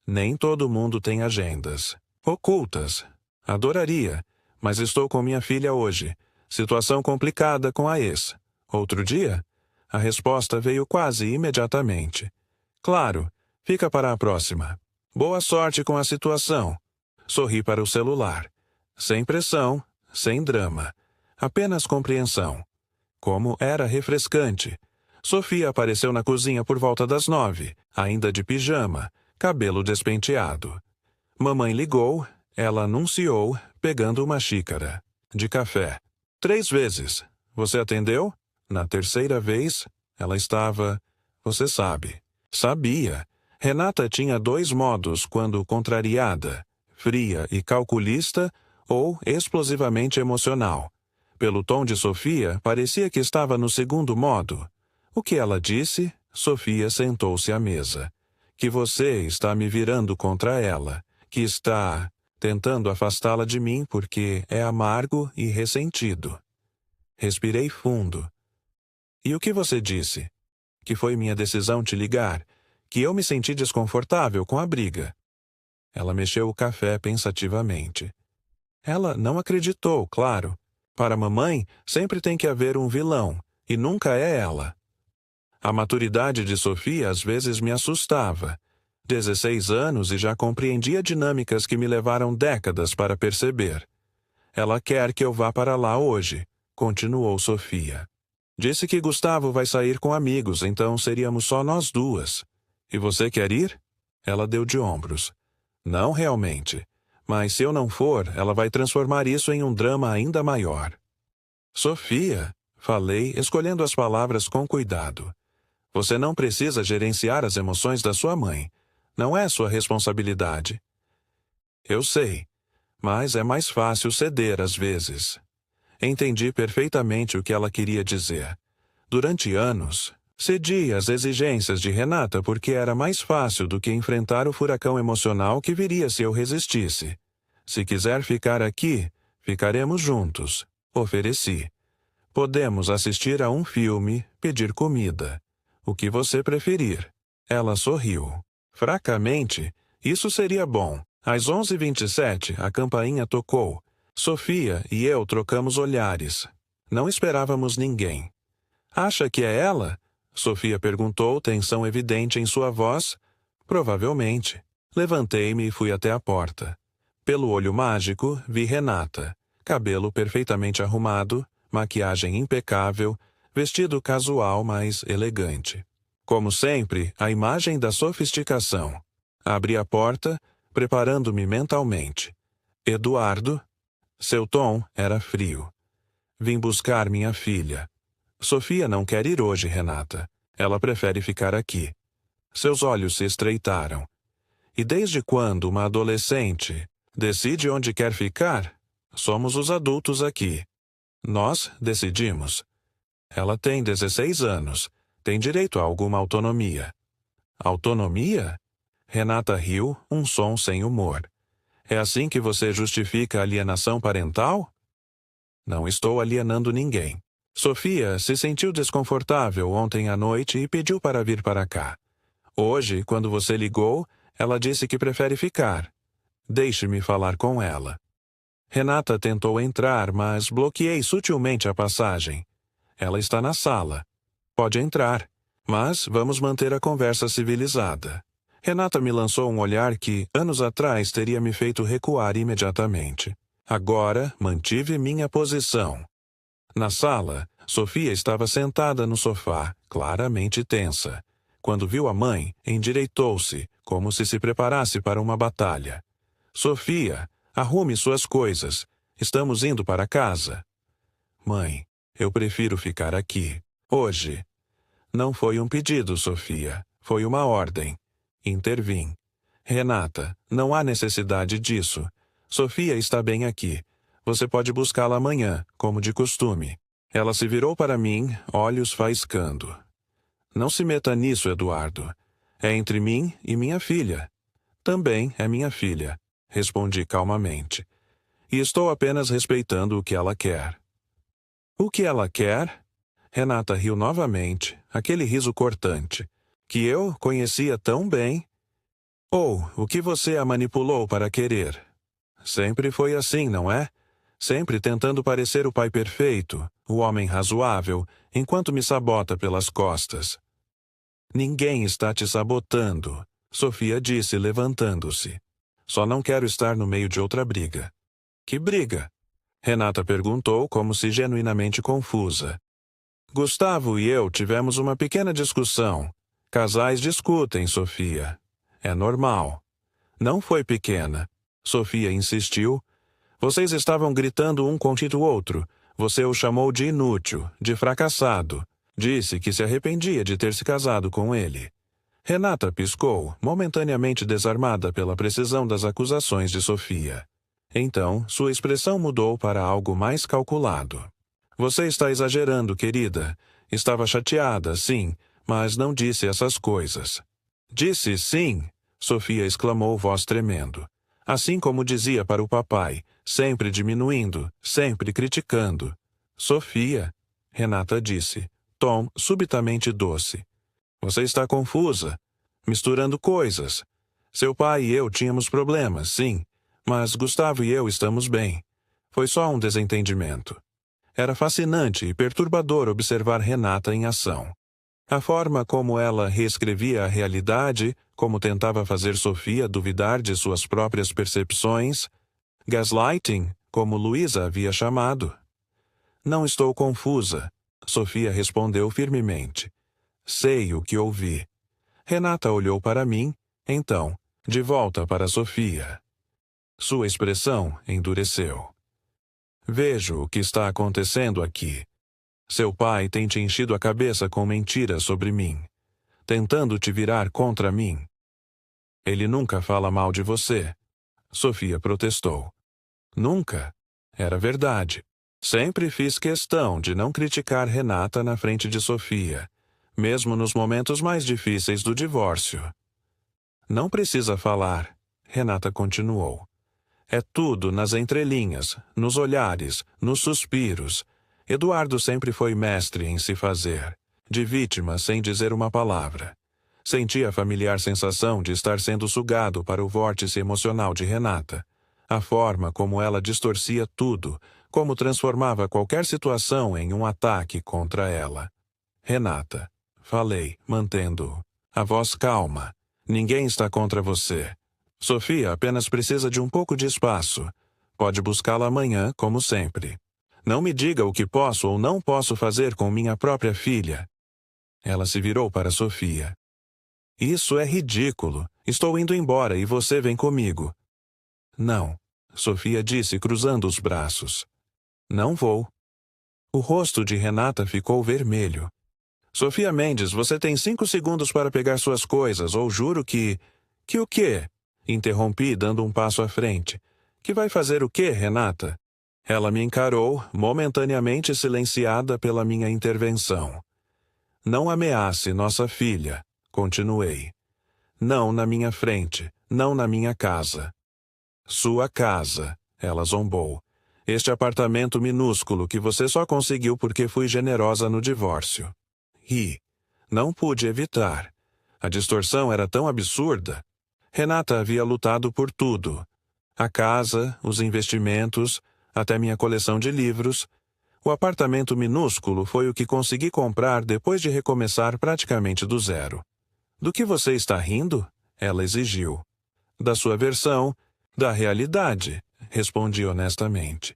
Nem todo mundo tem agendas. Ocultas. Adoraria, mas estou com minha filha hoje. Situação complicada com a ex. Outro dia? A resposta veio quase imediatamente. Claro, fica para a próxima. Boa sorte com a situação. Sorri para o celular. Sem pressão, sem drama. Apenas compreensão. Como era refrescante. Sofia apareceu na cozinha por volta das 9, ainda de pijama, cabelo despenteado. Mamãe ligou, ela anunciou, pegando uma xícara de café. 3 vezes. Você atendeu? Na terceira vez, ela estava... Você sabe. Sabia. Renata tinha 2 modos quando contrariada, fria e calculista ou explosivamente emocional. Pelo tom de Sofia, parecia que estava no segundo modo. O que ela disse? Sofia sentou-se à mesa. Que você está me virando contra ela, que está tentando afastá-la de mim porque é amargo e ressentido. Respirei fundo. E o que você disse? Que foi minha decisão te ligar, que eu me senti desconfortável com a briga. Ela mexeu o café pensativamente. Ela não acreditou, claro. Para a mamãe, sempre tem que haver um vilão, e nunca é ela. A maturidade de Sofia às vezes me assustava. 16 anos e já compreendia dinâmicas que me levaram décadas para perceber. Ela quer que eu vá para lá hoje, continuou Sofia. Disse que Gustavo vai sair com amigos, então seríamos só nós duas. E você quer ir? Ela deu de ombros. Não realmente. Mas se eu não for, ela vai transformar isso em um drama ainda maior. Sofia, falei, escolhendo as palavras com cuidado. Você não precisa gerenciar as emoções da sua mãe. Não é sua responsabilidade. Eu sei, mas é mais fácil ceder às vezes. Entendi perfeitamente o que ela queria dizer. Durante anos, cedi às exigências de Renata porque era mais fácil do que enfrentar o furacão emocional que viria se eu resistisse. Se quiser ficar aqui, ficaremos juntos, ofereci. Podemos assistir a um filme, pedir comida. O que você preferir. Ela sorriu. Fracamente, isso seria bom. Às 11h27, a campainha tocou. Sofia e eu trocamos olhares. Não esperávamos ninguém. Acha que é ela? Sofia perguntou, tensão evidente em sua voz. Provavelmente. Levantei-me e fui até a porta. Pelo olho mágico, vi Renata. Cabelo perfeitamente arrumado, maquiagem impecável, vestido casual, mas elegante. Como sempre, a imagem da sofisticação. Abri a porta, preparando-me mentalmente. Eduardo? Seu tom era frio. Vim buscar minha filha. Sofia não quer ir hoje, Renata. Ela prefere ficar aqui. Seus olhos se estreitaram. E desde quando uma adolescente decide onde quer ficar? Somos os adultos aqui. Nós decidimos. Ela tem 16 anos. Tem direito a alguma autonomia. Autonomia? Renata riu, um som sem humor. É assim que você justifica a alienação parental? Não estou alienando ninguém. Sofia se sentiu desconfortável ontem à noite e pediu para vir para cá. Hoje, quando você ligou, ela disse que prefere ficar. Deixe-me falar com ela. Renata tentou entrar, mas bloqueei sutilmente a passagem. Ela está na sala. Pode entrar, mas vamos manter a conversa civilizada. Renata me lançou um olhar que, anos atrás, teria me feito recuar imediatamente. Agora, mantive minha posição. Na sala, Sofia estava sentada no sofá, claramente tensa. Quando viu a mãe, endireitou-se, como se preparasse para uma batalha. Sofia, arrume suas coisas. Estamos indo para casa. Mãe, eu prefiro ficar aqui. Hoje. Não foi um pedido, Sofia. Foi uma ordem. Intervim. Renata, não há necessidade disso. Sofia está bem aqui. Você pode buscá-la amanhã, como de costume. Ela se virou para mim, olhos faiscando. Não se meta nisso, Eduardo. É entre mim e minha filha. Também é minha filha, respondi calmamente. E estou apenas respeitando o que ela quer. O que ela quer? Renata riu novamente, aquele riso cortante, que eu conhecia tão bem. Ou o que você a manipulou para querer? Sempre foi assim, não é? Sempre tentando parecer o pai perfeito, o homem razoável, enquanto me sabota pelas costas. Ninguém está te sabotando, Sofia disse, levantando-se. Só não quero estar no meio de outra briga. Que briga? Renata perguntou, como se genuinamente confusa. Gustavo e eu tivemos uma pequena discussão. Casais discutem, Sofia. É normal. Não foi pequena. Sofia insistiu. Vocês estavam gritando um contra o outro. Você o chamou de inútil, de fracassado. Disse que se arrependia de ter se casado com ele. Renata piscou, momentaneamente desarmada pela precisão das acusações de Sofia. Então, sua expressão mudou para algo mais calculado. Você está exagerando, querida. Estava chateada, sim, mas não disse essas coisas. Disse sim, Sofia exclamou, voz tremendo. Assim como dizia para o papai, sempre diminuindo, sempre criticando. Sofia, Renata disse, tom subitamente doce. Você está confusa, misturando coisas. Seu pai e eu tínhamos problemas, sim, mas Gustavo e eu estamos bem. Foi só um desentendimento. Era fascinante e perturbador observar Renata em ação. A forma como ela reescrevia a realidade, como tentava fazer Sofia duvidar de suas próprias percepções, gaslighting, como Luísa havia chamado. Não estou confusa, Sofia respondeu firmemente. Sei o que ouvi. Renata olhou para mim, então, de volta para Sofia. Sua expressão endureceu. Vejo o que está acontecendo aqui. Seu pai tem te enchido a cabeça com mentiras sobre mim, tentando te virar contra mim. Ele nunca fala mal de você, Sofia protestou. Nunca. Era verdade. Sempre fiz questão de não criticar Renata na frente de Sofia, mesmo nos momentos mais difíceis do divórcio. Não precisa falar, Renata continuou. É tudo nas entrelinhas, nos olhares, nos suspiros. Eduardo sempre foi mestre em se fazer, de vítima sem dizer uma palavra. Sentia a familiar sensação de estar sendo sugado para o vórtice emocional de Renata. A forma como ela distorcia tudo, como transformava qualquer situação em um ataque contra ela. Renata, falei, mantendo a voz calma. Ninguém está contra você. Sofia apenas precisa de um pouco de espaço. Pode buscá-la amanhã, como sempre. Não me diga o que posso ou não posso fazer com minha própria filha. Ela se virou para Sofia. Isso é ridículo. Estou indo embora e você vem comigo. Não, Sofia disse cruzando os braços. Não vou. O rosto de Renata ficou vermelho. Sofia Mendes, você tem 5 segundos para pegar suas coisas, ou juro que... Que o quê? Interrompi, dando um passo à frente. Que vai fazer o quê, Renata? Ela me encarou, momentaneamente silenciada pela minha intervenção. Não ameace nossa filha, continuei. Não na minha frente, não na minha casa. Sua casa, ela zombou. Este apartamento minúsculo que você só conseguiu porque fui generosa no divórcio. Ri. Não pude evitar. A distorção era tão absurda. Renata havia lutado por tudo. A casa, os investimentos, até minha coleção de livros. O apartamento minúsculo foi o que consegui comprar depois de recomeçar praticamente do zero. Do que você está rindo? Ela exigiu. Da sua versão, da realidade, respondi honestamente.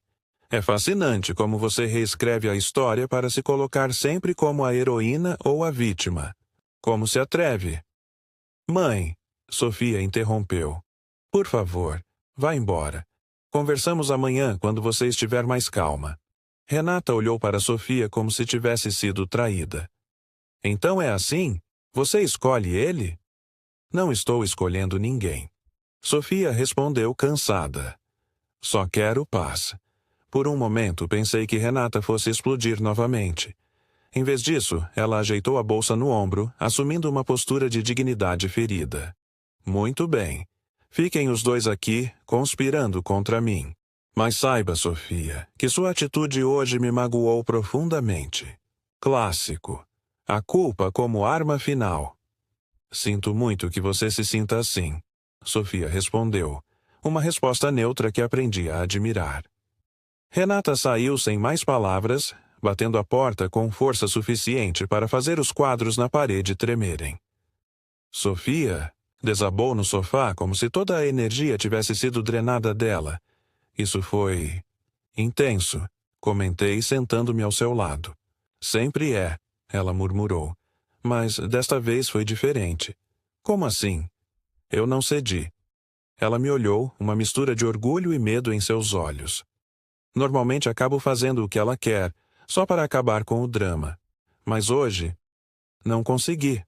É fascinante como você reescreve a história para se colocar sempre como a heroína ou a vítima. Como se atreve? Mãe, Sofia interrompeu. Por favor, vá embora. Conversamos amanhã quando você estiver mais calma. Renata olhou para Sofia como se tivesse sido traída. Então é assim? Você escolhe ele? Não estou escolhendo ninguém. Sofia respondeu cansada. Só quero paz. Por um momento pensei que Renata fosse explodir novamente. Em vez disso, ela ajeitou a bolsa no ombro, assumindo uma postura de dignidade ferida. Muito bem. Fiquem os dois aqui, conspirando contra mim. Mas saiba, Sofia, que sua atitude hoje me magoou profundamente. Clássico. A culpa como arma final. Sinto muito que você se sinta assim, Sofia respondeu. Uma resposta neutra que aprendi a admirar. Renata saiu sem mais palavras, batendo a porta com força suficiente para fazer os quadros na parede tremerem. Sofia desabou no sofá como se toda a energia tivesse sido drenada dela. Isso foi intenso, comentei sentando-me ao seu lado. Sempre é, ela murmurou. Mas desta vez foi diferente. Como assim? Eu não cedi. Ela me olhou, uma mistura de orgulho e medo em seus olhos. Normalmente acabo fazendo o que ela quer, só para acabar com o drama. Mas hoje, não consegui.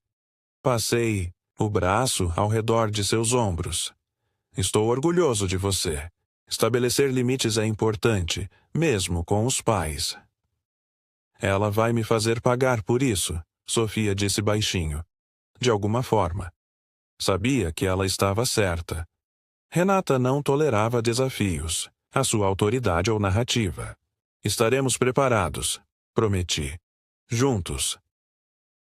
Passei o braço ao redor de seus ombros. Estou orgulhoso de você. Estabelecer limites é importante, mesmo com os pais. Ela vai me fazer pagar por isso, Sofia disse baixinho. De alguma forma. Sabia que ela estava certa. Renata não tolerava desafios, a sua autoridade ou narrativa. Estaremos preparados, prometi. Juntos.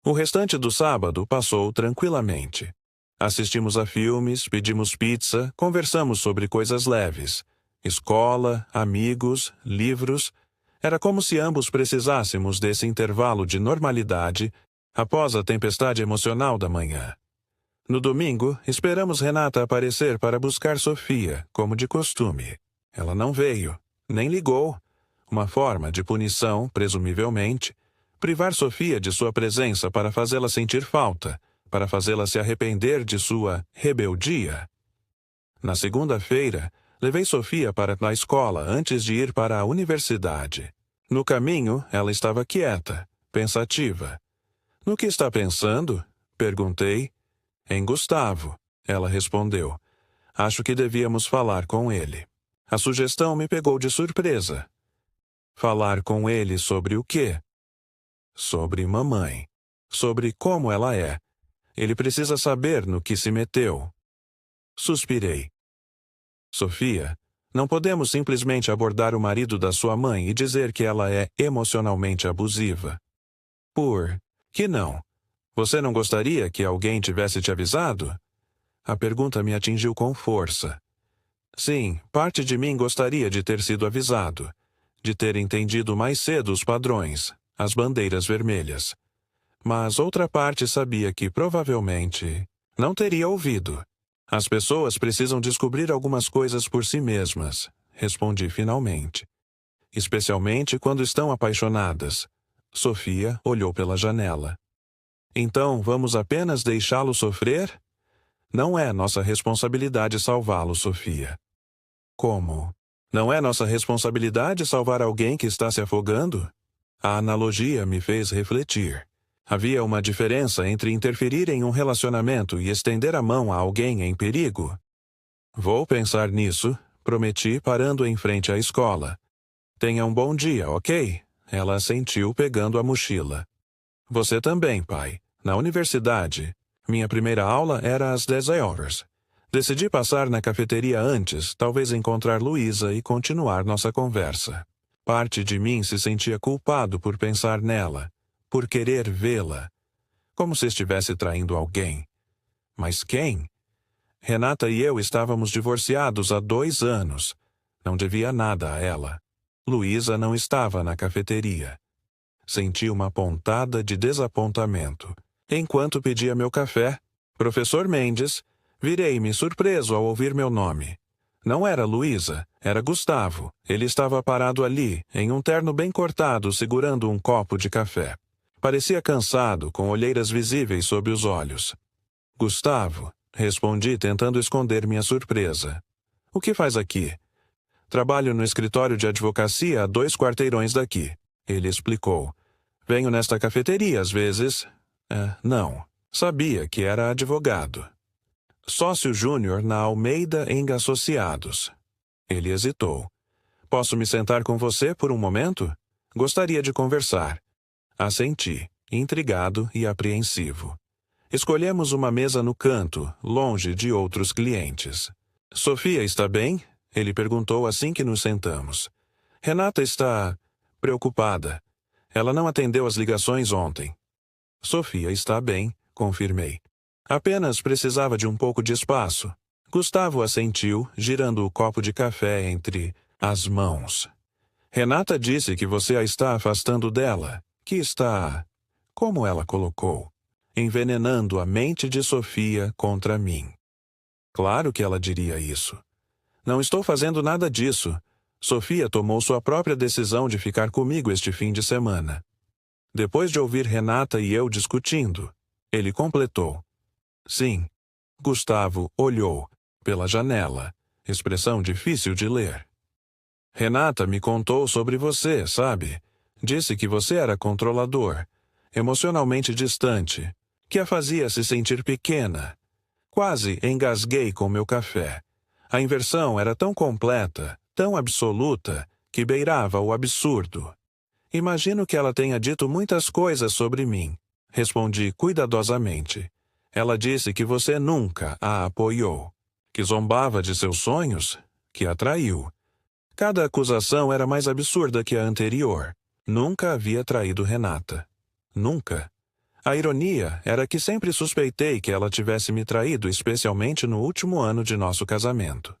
O restante do sábado passou tranquilamente. Assistimos a filmes, pedimos pizza, conversamos sobre coisas leves. Escola, amigos, livros. Era como se ambos precisássemos desse intervalo de normalidade após a tempestade emocional da manhã. No domingo, esperamos Renata aparecer para buscar Sofia, como de costume. Ela não veio, nem ligou. Uma forma de punição, presumivelmente, privar Sofia de sua presença para fazê-la sentir falta, para fazê-la se arrepender de sua rebeldia. Na segunda-feira, levei Sofia para a escola antes de ir para a universidade. No caminho, ela estava quieta, pensativa. No que está pensando? Perguntei. Em Gustavo, ela respondeu. Acho que devíamos falar com ele. A sugestão me pegou de surpresa. Falar com ele sobre o quê? Sobre mamãe. Sobre como ela é. Ele precisa saber no que se meteu. Suspirei. Sofia, não podemos simplesmente abordar o marido da sua mãe e dizer que ela é emocionalmente abusiva. Por que não? Você não gostaria que alguém tivesse te avisado? A pergunta me atingiu com força. Sim, parte de mim gostaria de ter sido avisado, de ter entendido mais cedo os padrões, as bandeiras vermelhas. Mas outra parte sabia que provavelmente não teria ouvido. As pessoas precisam descobrir algumas coisas por si mesmas, respondi finalmente. Especialmente quando estão apaixonadas. Sofia olhou pela janela. Então vamos apenas deixá-lo sofrer? Não é nossa responsabilidade salvá-lo, Sofia. Como? Não é nossa responsabilidade salvar alguém que está se afogando? A analogia me fez refletir. Havia uma diferença entre interferir em um relacionamento e estender a mão a alguém em perigo. Vou pensar nisso, prometi, parando em frente à escola. Tenha um bom dia, ok? Ela assentiu, pegando a mochila. Você também, pai. Na universidade. Minha primeira aula era às 10 horas. Decidi passar na cafeteria antes, talvez encontrar Luísa e continuar nossa conversa. Parte de mim se sentia culpado por pensar nela, por querer vê-la. Como se estivesse traindo alguém. Mas quem? Renata e eu estávamos divorciados há 2 anos. Não devia nada a ela. Luísa não estava na cafeteria. Senti uma pontada de desapontamento. Enquanto pedia meu café, Professor Mendes, virei-me surpreso ao ouvir meu nome. Não era Luísa, era Gustavo. Ele estava parado ali, em um terno bem cortado, segurando um copo de café. Parecia cansado, com olheiras visíveis sob os olhos. Gustavo, respondi tentando esconder minha surpresa. O que faz aqui? Trabalho no escritório de advocacia a 2 quarteirões daqui. Ele explicou. Venho nesta cafeteria às vezes. Não. Sabia que era advogado. Sócio júnior na Almeida Eng Associados. Ele hesitou. Posso me sentar com você por um momento? Gostaria de conversar. Assenti, intrigado e apreensivo. Escolhemos uma mesa no canto, longe de outros clientes. Sofia está bem? Ele perguntou assim que nos sentamos. Renata está preocupada. Ela não atendeu as ligações ontem. Sofia está bem, confirmei. Apenas precisava de um pouco de espaço. Gustavo assentiu, girando o copo de café entre as mãos. Renata disse que você a está afastando dela, que está, como ela colocou, envenenando a mente de Sofia contra mim. Claro que ela diria isso. Não estou fazendo nada disso. Sofia tomou sua própria decisão de ficar comigo este fim de semana. Depois de ouvir Renata e eu discutindo, ele completou. Sim. Gustavo olhou pela janela, expressão difícil de ler. Renata me contou sobre você, sabe? Disse que você era controlador, emocionalmente distante, que a fazia se sentir pequena. Quase engasguei com meu café. A inversão era tão completa, tão absoluta, que beirava o absurdo. Imagino que ela tenha dito muitas coisas sobre mim. Respondi cuidadosamente. Ela disse que você nunca a apoiou, que zombava de seus sonhos, que a traiu. Cada acusação era mais absurda que a anterior. Nunca havia traído Renata. Nunca. A ironia era que sempre suspeitei que ela tivesse me traído, especialmente no último ano de nosso casamento.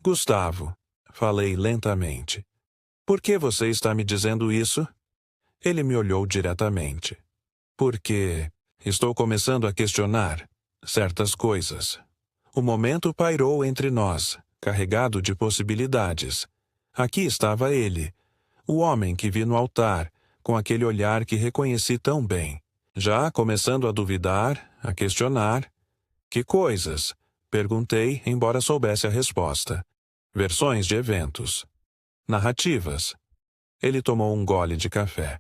Gustavo, falei lentamente. Por que você está me dizendo isso? Ele me olhou diretamente. Porque estou começando a questionar certas coisas. O momento pairou entre nós, carregado de possibilidades. Aqui estava ele, o homem que vi no altar, com aquele olhar que reconheci tão bem. Já começando a duvidar, a questionar. Que coisas? Perguntei, embora soubesse a resposta. Versões de eventos. Narrativas. Ele tomou um gole de café.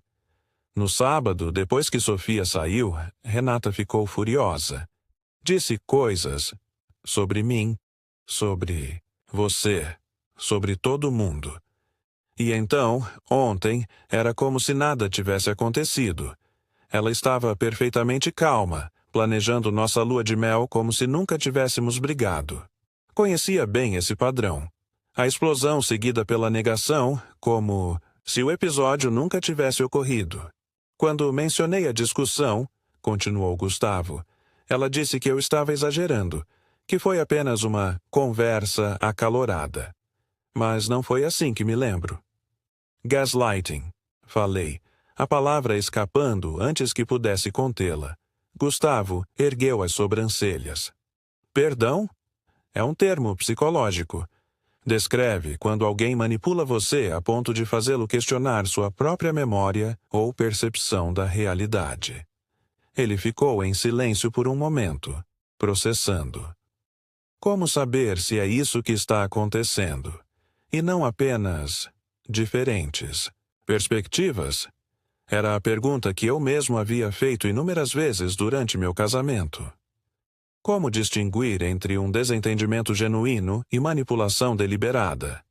No sábado, depois que Sofia saiu, Renata ficou furiosa. Disse coisas sobre mim, sobre você, sobre todo mundo. E então, ontem, era como se nada tivesse acontecido. Ela estava perfeitamente calma, planejando nossa lua de mel como se nunca tivéssemos brigado. Conhecia bem esse padrão. A explosão seguida pela negação, como se o episódio nunca tivesse ocorrido. Quando mencionei a discussão, continuou Gustavo, ela disse que eu estava exagerando, que foi apenas uma conversa acalorada. Mas não foi assim que me lembro. Gaslighting, falei, a palavra escapando antes que pudesse contê-la. Gustavo ergueu as sobrancelhas. Perdão? É um termo psicológico. Descreve quando alguém manipula você a ponto de fazê-lo questionar sua própria memória ou percepção da realidade. Ele ficou em silêncio por um momento, processando. Como saber se é isso que está acontecendo? E não apenas diferentes perspectivas? Era a pergunta que eu mesmo havia feito inúmeras vezes durante meu casamento. Como distinguir entre um desentendimento genuíno e manipulação deliberada?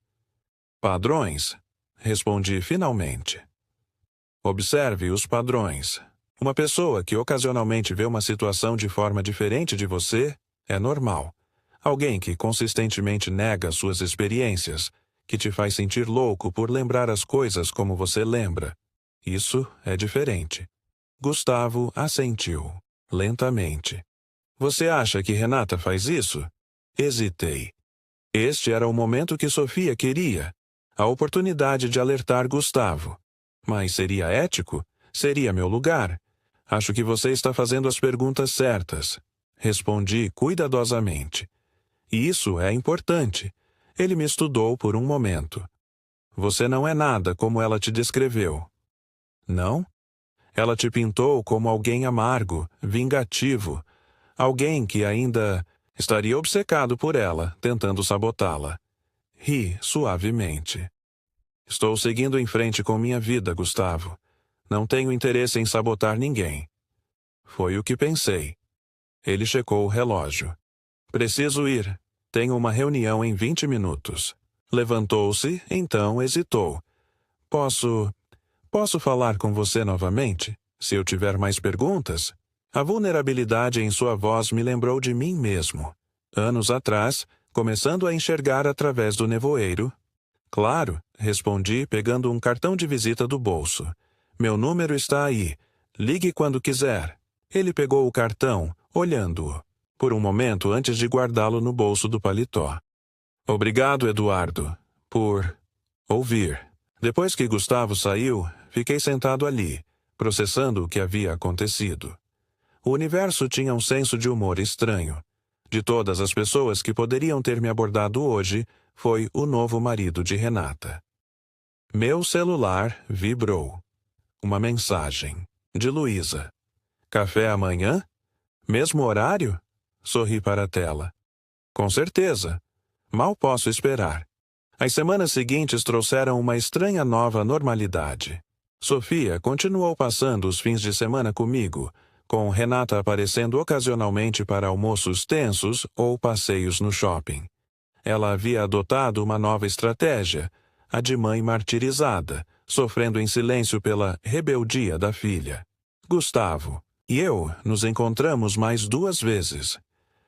Padrões, respondi finalmente. Observe os padrões. Uma pessoa que ocasionalmente vê uma situação de forma diferente de você é normal. Alguém que consistentemente nega suas experiências, que te faz sentir louco por lembrar as coisas como você lembra. Isso é diferente. Gustavo assentiu, lentamente. Você acha que Renata faz isso? Hesitei. Este era o momento que Sofia queria, a oportunidade de alertar Gustavo. Mas seria ético? Seria meu lugar? Acho que você está fazendo as perguntas certas. Respondi cuidadosamente. E isso é importante. Ele me estudou por um momento. Você não é nada como ela te descreveu. Não? Ela te pintou como alguém amargo, vingativo, alguém que ainda estaria obcecado por ela, tentando sabotá-la. Ri suavemente. Estou seguindo em frente com minha vida, Gustavo. Não tenho interesse em sabotar ninguém. Foi o que pensei. Ele checou o relógio. Preciso ir. Tenho uma reunião em 20 minutos. Levantou-se, então hesitou. Posso falar com você novamente? Se eu tiver mais perguntas? A vulnerabilidade em sua voz me lembrou de mim mesmo. Anos atrás, começando a enxergar através do nevoeiro. Claro, respondi, pegando um cartão de visita do bolso. Meu número está aí. Ligue quando quiser. Ele pegou o cartão, olhando-o, por um momento antes de guardá-lo no bolso do paletó. Obrigado, Eduardo, por ouvir. Depois que Gustavo saiu, fiquei sentado ali, processando o que havia acontecido. O universo tinha um senso de humor estranho. De todas as pessoas que poderiam ter me abordado hoje, foi o novo marido de Renata. Meu celular vibrou. Uma mensagem. De Luísa. Café amanhã? Mesmo horário? Sorri para a tela. Com certeza. Mal posso esperar. As semanas seguintes trouxeram uma estranha nova normalidade. Sofia continuou passando os fins de semana comigo, com Renata aparecendo ocasionalmente para almoços tensos ou passeios no shopping. Ela havia adotado uma nova estratégia, a de mãe martirizada, sofrendo em silêncio pela rebeldia da filha. Gustavo e eu nos encontramos mais 2 vezes.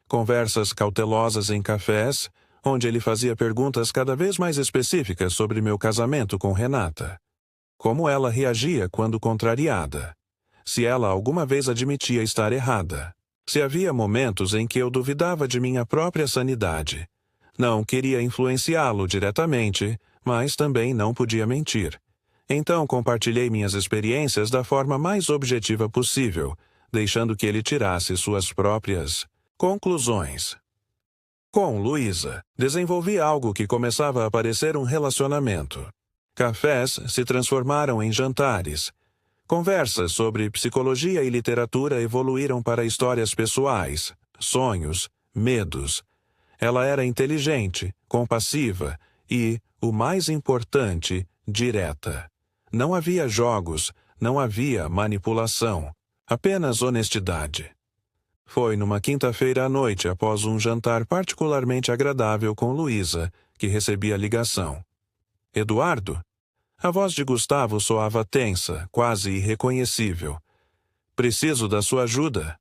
Conversas cautelosas em cafés, onde ele fazia perguntas cada vez mais específicas sobre meu casamento com Renata. Como ela reagia quando contrariada. Se ela alguma vez admitia estar errada. Se havia momentos em que eu duvidava de minha própria sanidade. Não queria influenciá-lo diretamente, mas também não podia mentir. Então compartilhei minhas experiências da forma mais objetiva possível, deixando que ele tirasse suas próprias conclusões. Com Luísa, desenvolvi algo que começava a parecer um relacionamento. Cafés se transformaram em jantares. Conversas sobre psicologia e literatura evoluíram para histórias pessoais, sonhos, medos. Ela era inteligente, compassiva e, o mais importante, direta. Não havia jogos, não havia manipulação, apenas honestidade. Foi numa quinta-feira à noite, após um jantar particularmente agradável com Luísa, que recebi a ligação. Eduardo? A voz de Gustavo soava tensa, quase irreconhecível. Preciso da sua ajuda.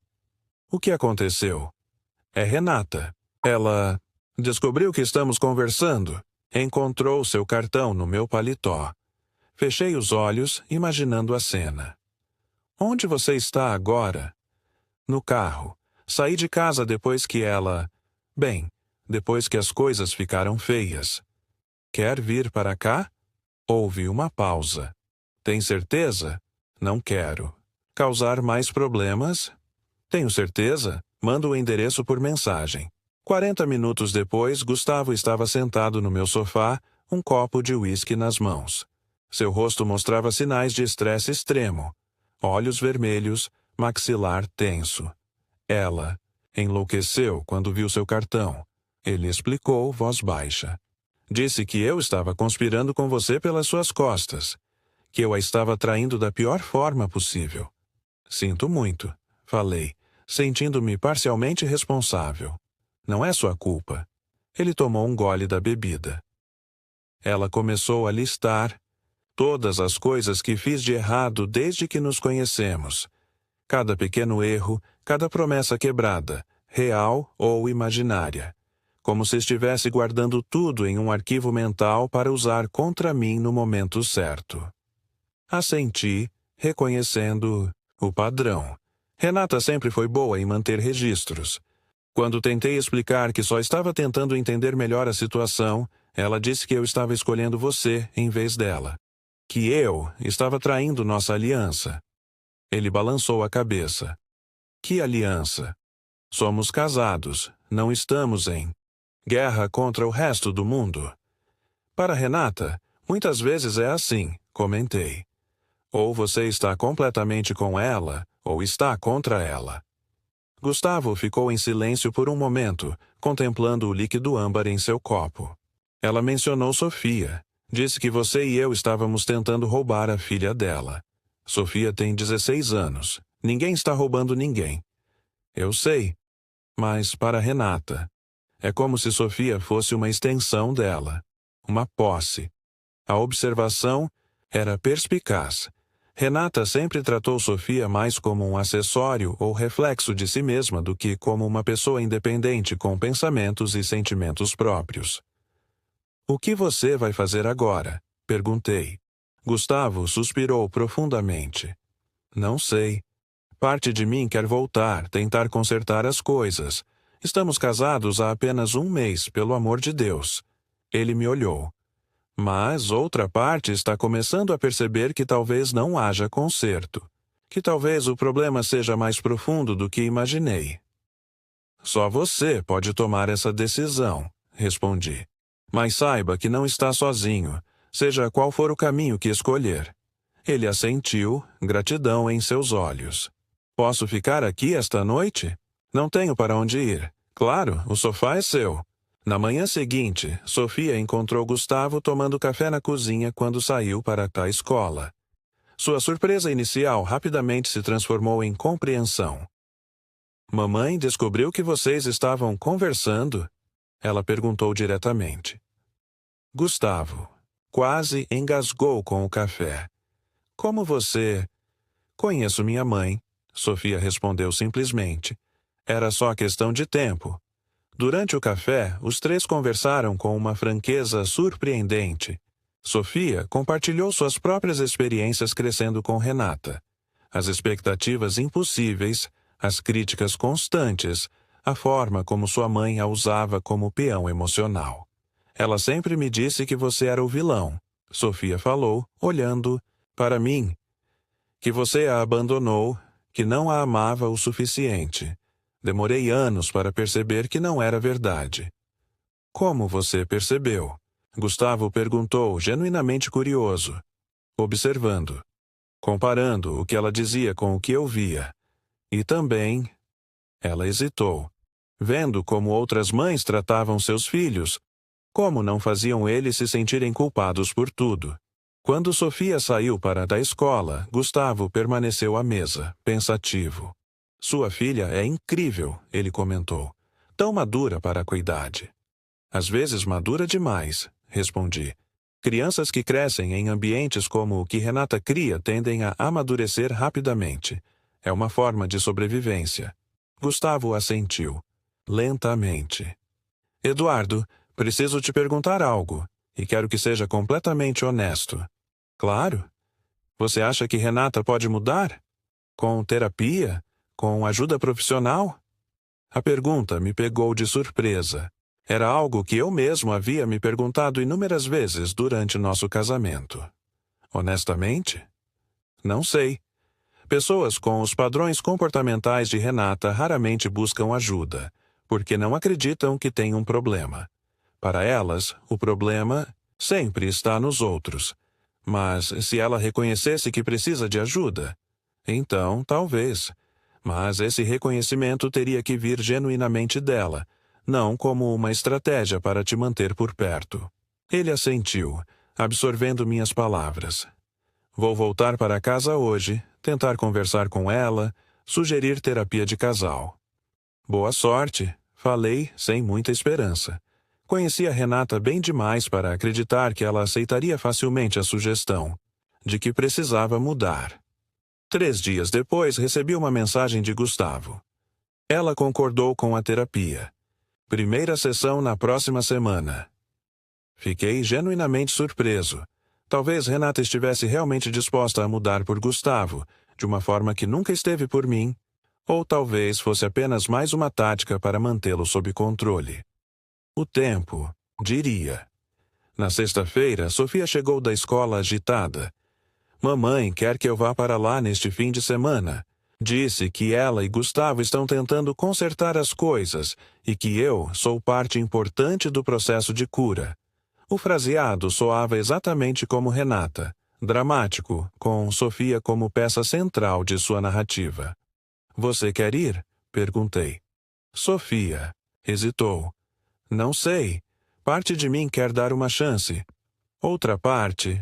O que aconteceu? É Renata. Ela descobriu que estamos conversando. Encontrou seu cartão no meu paletó. Fechei os olhos, imaginando a cena. Onde você está agora? No carro. Saí de casa depois que ela... Bem, depois que as coisas ficaram feias. Quer vir para cá? Houve uma pausa. Tem certeza? Não quero. Causar mais problemas? Tenho certeza? Mando o endereço por mensagem. 40 minutos depois, Gustavo estava sentado no meu sofá, um copo de uísque nas mãos. Seu rosto mostrava sinais de estresse extremo. Olhos vermelhos, maxilar tenso. Ela enlouqueceu quando viu seu cartão. Ele explicou, voz baixa. Disse que eu estava conspirando com você pelas suas costas. Que eu a estava traindo da pior forma possível. Sinto muito, falei, sentindo-me parcialmente responsável. Não é sua culpa. Ele tomou um gole da bebida. Ela começou a listar todas as coisas que fiz de errado desde que nos conhecemos. Cada pequeno erro, cada promessa quebrada, real ou imaginária. Como se estivesse guardando tudo em um arquivo mental para usar contra mim no momento certo. Assenti, reconhecendo o padrão. Renata sempre foi boa em manter registros. Quando tentei explicar que só estava tentando entender melhor a situação, ela disse que eu estava escolhendo você em vez dela. Que eu estava traindo nossa aliança. Ele balançou a cabeça. Que aliança? Somos casados, não estamos em guerra contra o resto do mundo. Para Renata, muitas vezes é assim, comentei. Ou você está completamente com ela, ou está contra ela. Gustavo ficou em silêncio por um momento, contemplando o líquido âmbar em seu copo. Ela mencionou Sofia. Disse que você e eu estávamos tentando roubar a filha dela. Sofia tem 16 anos. Ninguém está roubando ninguém. Eu sei. Mas para Renata, é como se Sofia fosse uma extensão dela. Uma posse. A observação era perspicaz. Renata sempre tratou Sofia mais como um acessório ou reflexo de si mesma do que como uma pessoa independente com pensamentos e sentimentos próprios. O que você vai fazer agora? Perguntei. Gustavo suspirou profundamente. Não sei. Parte de mim quer voltar, tentar consertar as coisas. Estamos casados há apenas um mês, pelo amor de Deus. Ele me olhou. Mas outra parte está começando a perceber que talvez não haja conserto. Que talvez o problema seja mais profundo do que imaginei. Só você pode tomar essa decisão, respondi. Mas saiba que não está sozinho, seja qual for o caminho que escolher. Ele assentiu, gratidão em seus olhos. Posso ficar aqui esta noite? Não tenho para onde ir. Claro, o sofá é seu. Na manhã seguinte, Sofia encontrou Gustavo tomando café na cozinha quando saiu para a escola. Sua surpresa inicial rapidamente se transformou em compreensão. Mamãe descobriu que vocês estavam conversando? Ela perguntou diretamente. Gustavo quase engasgou com o café. Como você... Conheço minha mãe, Sofia respondeu simplesmente. Era só questão de tempo. Durante o café, os três conversaram com uma franqueza surpreendente. Sofia compartilhou suas próprias experiências crescendo com Renata. As expectativas impossíveis, as críticas constantes, a forma como sua mãe a usava como peão emocional. Ela sempre me disse que você era o vilão, Sofia falou, olhando para mim. Que você a abandonou, que não a amava o suficiente. Demorei anos para perceber que não era verdade. Como você percebeu? Gustavo perguntou, genuinamente curioso, observando, comparando o que ela dizia com o que eu via. E também... Ela hesitou, vendo como outras mães tratavam seus filhos, como não faziam eles se sentirem culpados por tudo. Quando Sofia saiu para da escola, Gustavo permaneceu à mesa, pensativo. Sua filha é incrível, ele comentou. Tão madura para a cuidade. Às vezes madura demais, respondi. Crianças que crescem em ambientes como o que Renata cria tendem a amadurecer rapidamente. É uma forma de sobrevivência. Gustavo assentiu, lentamente. Eduardo, preciso te perguntar algo, e quero que seja completamente honesto. Claro. Você acha que Renata pode mudar? Com terapia? Com ajuda profissional? A pergunta me pegou de surpresa. Era algo que eu mesmo havia me perguntado inúmeras vezes durante nosso casamento. Honestamente? Não sei. Pessoas com os padrões comportamentais de Renata raramente buscam ajuda, porque não acreditam que tem um problema. Para elas, o problema sempre está nos outros. Mas se ela reconhecesse que precisa de ajuda, então talvez. Mas esse reconhecimento teria que vir genuinamente dela, não como uma estratégia para te manter por perto. Ele assentiu, absorvendo minhas palavras. Vou voltar para casa hoje, tentar conversar com ela, sugerir terapia de casal. Boa sorte, falei sem muita esperança. Conhecia Renata bem demais para acreditar que ela aceitaria facilmente a sugestão, de que precisava mudar. 3 dias depois recebi uma mensagem de Gustavo. Ela concordou com a terapia. Primeira sessão na próxima semana. Fiquei genuinamente surpreso. Talvez Renata estivesse realmente disposta a mudar por Gustavo, de uma forma que nunca esteve por mim, ou talvez fosse apenas mais uma tática para mantê-lo sob controle. O tempo, diria. Na sexta-feira, Sofia chegou da escola agitada. Mamãe quer que eu vá para lá neste fim de semana. Disse que ela e Gustavo estão tentando consertar as coisas e que eu sou parte importante do processo de cura. O fraseado soava exatamente como Renata, dramático, com Sofia como peça central de sua narrativa. Você quer ir? Perguntei. Sofia hesitou. Não sei. Parte de mim quer dar uma chance. Outra parte...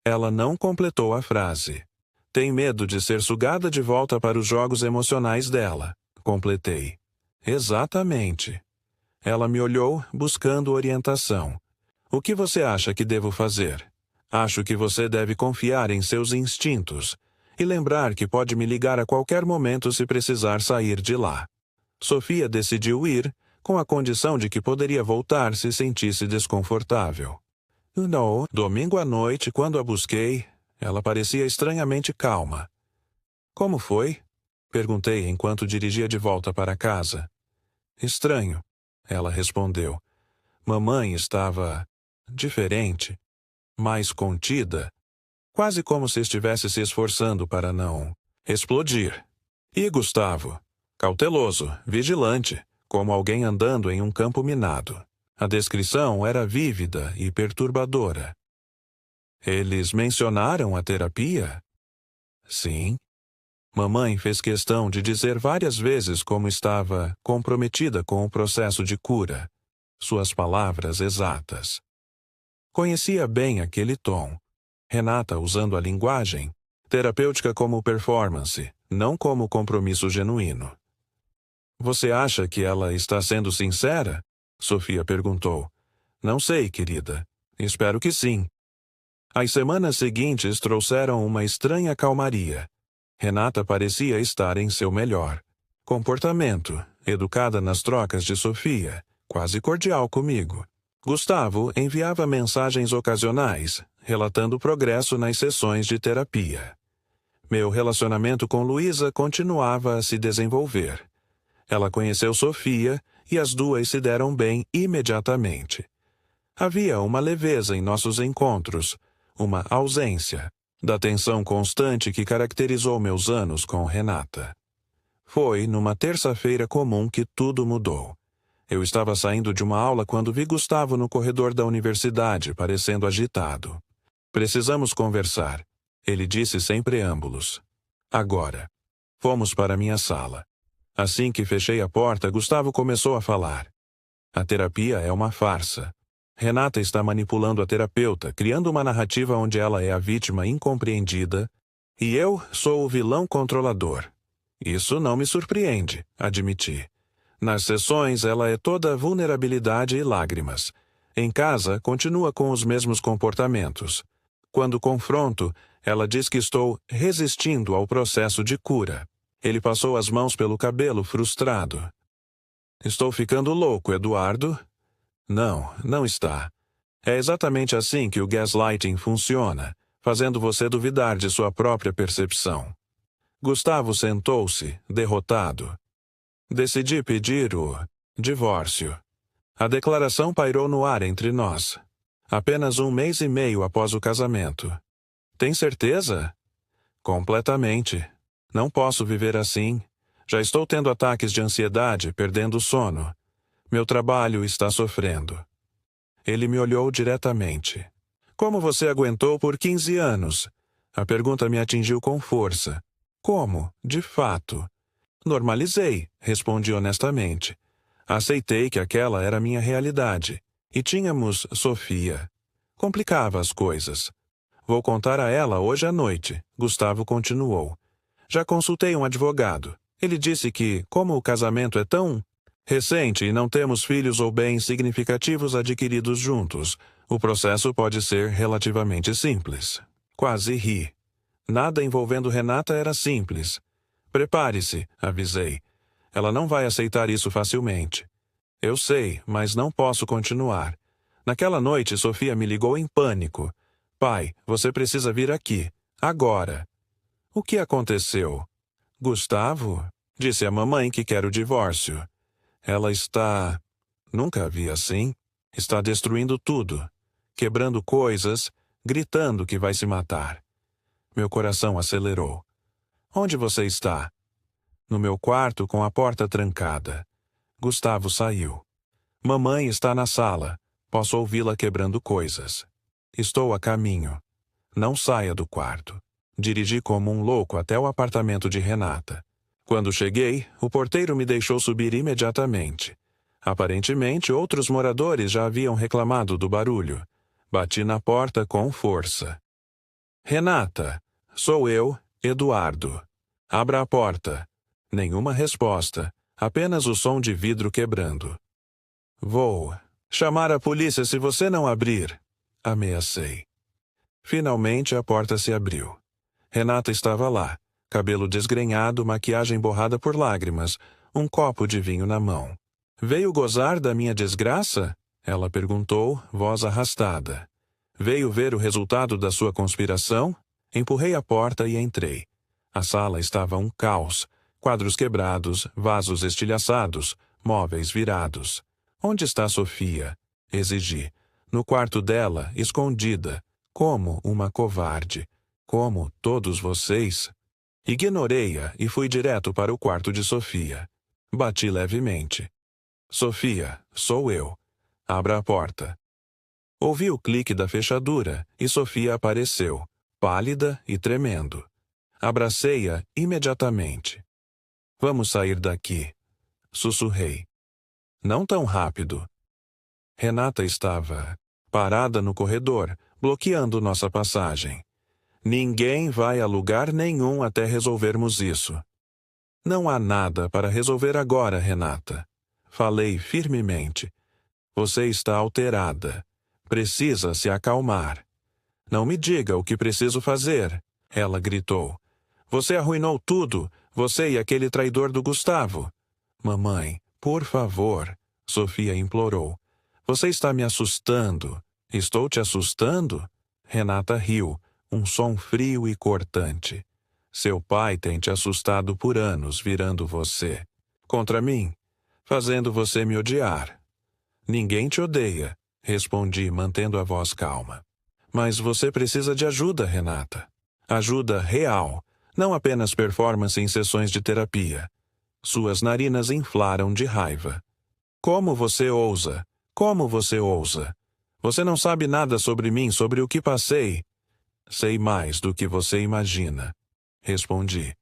Ela não completou a frase. Tem medo de ser sugada de volta para os jogos emocionais dela. Completei. Exatamente. Ela me olhou, buscando orientação. O que você acha que devo fazer? Acho que você deve confiar em seus instintos e lembrar que pode me ligar a qualquer momento se precisar sair de lá. Sofia decidiu ir, com a condição de que poderia voltar se sentisse desconfortável. No domingo à noite, quando a busquei, ela parecia estranhamente calma. Como foi? Perguntei enquanto dirigia de volta para casa. Estranho, ela respondeu. Mamãe estava... diferente, mais contida, quase como se estivesse se esforçando para não explodir. E Gustavo? Cauteloso, vigilante, como alguém andando em um campo minado. A descrição era vívida e perturbadora. Eles mencionaram a terapia? Sim. Mamãe fez questão de dizer várias vezes como estava comprometida com o processo de cura. Suas palavras exatas. Conhecia bem aquele tom. Renata usando a linguagem, terapêutica como performance, não como compromisso genuíno. Você acha que ela está sendo sincera? Sofia perguntou. Não sei, querida. Espero que sim. As semanas seguintes trouxeram uma estranha calmaria. Renata parecia estar em seu melhor comportamento, educada nas trocas de Sofia, quase cordial comigo. Gustavo enviava mensagens ocasionais, relatando progresso nas sessões de terapia. Meu relacionamento com Luísa continuava a se desenvolver. Ela conheceu Sofia e as duas se deram bem imediatamente. Havia uma leveza em nossos encontros, uma ausência da tensão constante que caracterizou meus anos com Renata. Foi numa terça-feira comum que tudo mudou. Eu estava saindo de uma aula quando vi Gustavo no corredor da universidade, parecendo agitado. Precisamos conversar, ele disse sem preâmbulos. Agora. Fomos para minha sala. Assim que fechei a porta, Gustavo começou a falar. A terapia é uma farsa. Renata está manipulando a terapeuta, criando uma narrativa onde ela é a vítima incompreendida e eu sou o vilão controlador. Isso não me surpreende, admiti. Nas sessões, ela é toda vulnerabilidade e lágrimas. Em casa, continua com os mesmos comportamentos. Quando confronto, ela diz que estou resistindo ao processo de cura. Ele passou as mãos pelo cabelo, frustrado. Estou ficando louco, Eduardo? Não, não está. É exatamente assim que o gaslighting funciona, fazendo você duvidar de sua própria percepção. Gustavo sentou-se, derrotado. Decidi pedir o divórcio. A declaração pairou no ar entre nós. Apenas 1 mês e meio após o casamento. Tem certeza? Completamente. Não posso viver assim. Já estou tendo ataques de ansiedade, perdendo o sono. Meu trabalho está sofrendo. Ele me olhou diretamente. Como você aguentou por 15 anos? A pergunta me atingiu com força. Como, de fato? Normalizei, respondi honestamente. Aceitei que aquela era minha realidade. E tínhamos Sofia. Complicava as coisas. Vou contar a ela hoje à noite, Gustavo continuou. Já consultei um advogado. Ele disse que, como o casamento é tão recente e não temos filhos ou bens significativos adquiridos juntos, o processo pode ser relativamente simples. Quase ri. Nada envolvendo Renata era simples. Prepare-se, avisei. Ela não vai aceitar isso facilmente. Eu sei, mas não posso continuar. Naquela noite, Sofia me ligou em pânico. Pai, você precisa vir aqui. Agora. O que aconteceu? Gustavo? Disse a mamãe que quer o divórcio. Ela está... Nunca a vi assim. Está destruindo tudo. Quebrando coisas, gritando que vai se matar. Meu coração acelerou. Onde você está? No meu quarto com a porta trancada. Gustavo saiu. Mamãe está na sala. Posso ouvi-la quebrando coisas. Estou a caminho. Não saia do quarto. Dirigi como um louco até o apartamento de Renata. Quando cheguei, o porteiro me deixou subir imediatamente. Aparentemente, outros moradores já haviam reclamado do barulho. Bati na porta com força. Renata, sou eu, Eduardo. Abra a porta. Nenhuma resposta, apenas o som de vidro quebrando. Vou chamar a polícia se você não abrir, ameacei. Finalmente a porta se abriu. Renata estava lá, cabelo desgrenhado, maquiagem borrada por lágrimas, um copo de vinho na mão. Veio gozar da minha desgraça? Ela perguntou, voz arrastada. Veio ver o resultado da sua conspiração? Empurrei a porta e entrei. A sala estava um caos. Quadros quebrados, vasos estilhaçados, móveis virados. Onde está Sofia? Exigi. No quarto dela, escondida. Como uma covarde. Como todos vocês. Ignorei-a e fui direto para o quarto de Sofia. Bati levemente. Sofia, sou eu. Abra a porta. Ouvi o clique da fechadura e Sofia apareceu, pálida e tremendo. Abracei-a imediatamente. Vamos sair daqui. Sussurrei. Não tão rápido. Renata estava parada no corredor, bloqueando nossa passagem. Ninguém vai a lugar nenhum até resolvermos isso. Não há nada para resolver agora, Renata. Falei firmemente. Você está alterada. Precisa se acalmar. Não me diga o que preciso fazer, ela gritou. Você arruinou tudo, você e aquele traidor do Gustavo. Mamãe, por favor, Sofia implorou. Você está me assustando. Estou te assustando? Renata riu, um som frio e cortante. Seu pai tem te assustado por anos, virando você contra mim, fazendo você me odiar. Ninguém te odeia. respondi, mantendo a voz calma. Mas você precisa de ajuda, Renata. Ajuda real, não apenas performance em sessões de terapia. Suas narinas inflaram de raiva. Como você ousa? Como você ousa? Você não sabe nada sobre mim, sobre o que passei. Sei mais do que você imagina, respondi.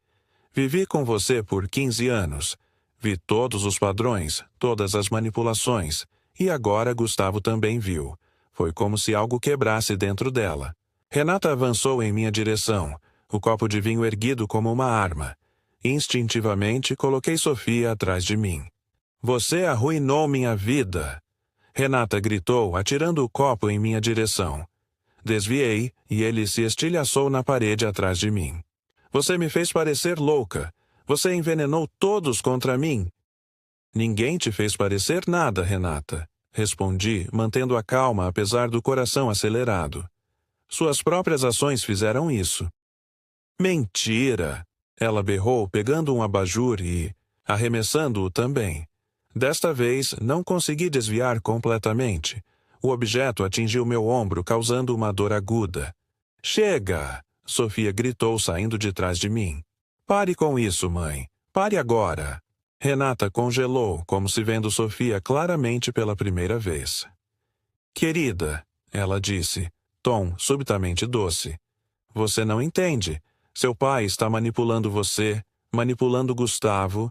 Vivi com você por 15 anos. Vi todos os padrões, todas as manipulações. E agora Gustavo também viu. Foi como se algo quebrasse dentro dela. Renata avançou em minha direção, o copo de vinho erguido como uma arma. Instintivamente, coloquei Sofia atrás de mim. Você arruinou minha vida! Renata gritou, atirando o copo em minha direção. Desviei, e ele se estilhaçou na parede atrás de mim. Você me fez parecer louca. Você envenenou todos contra mim. Ninguém te fez parecer nada, Renata, respondi, mantendo a calma apesar do coração acelerado. Suas próprias ações fizeram isso. Mentira! Ela berrou, pegando um abajur e arremessando-o também. Desta vez, não consegui desviar completamente. O objeto atingiu meu ombro, causando uma dor aguda. Chega! Sofia gritou, saindo de trás de mim. Pare com isso, mãe. Pare agora. Renata congelou, como se vendo Sofia claramente pela primeira vez. Querida, ela disse, tom subitamente doce. Você não entende. Seu pai está manipulando você, manipulando Gustavo.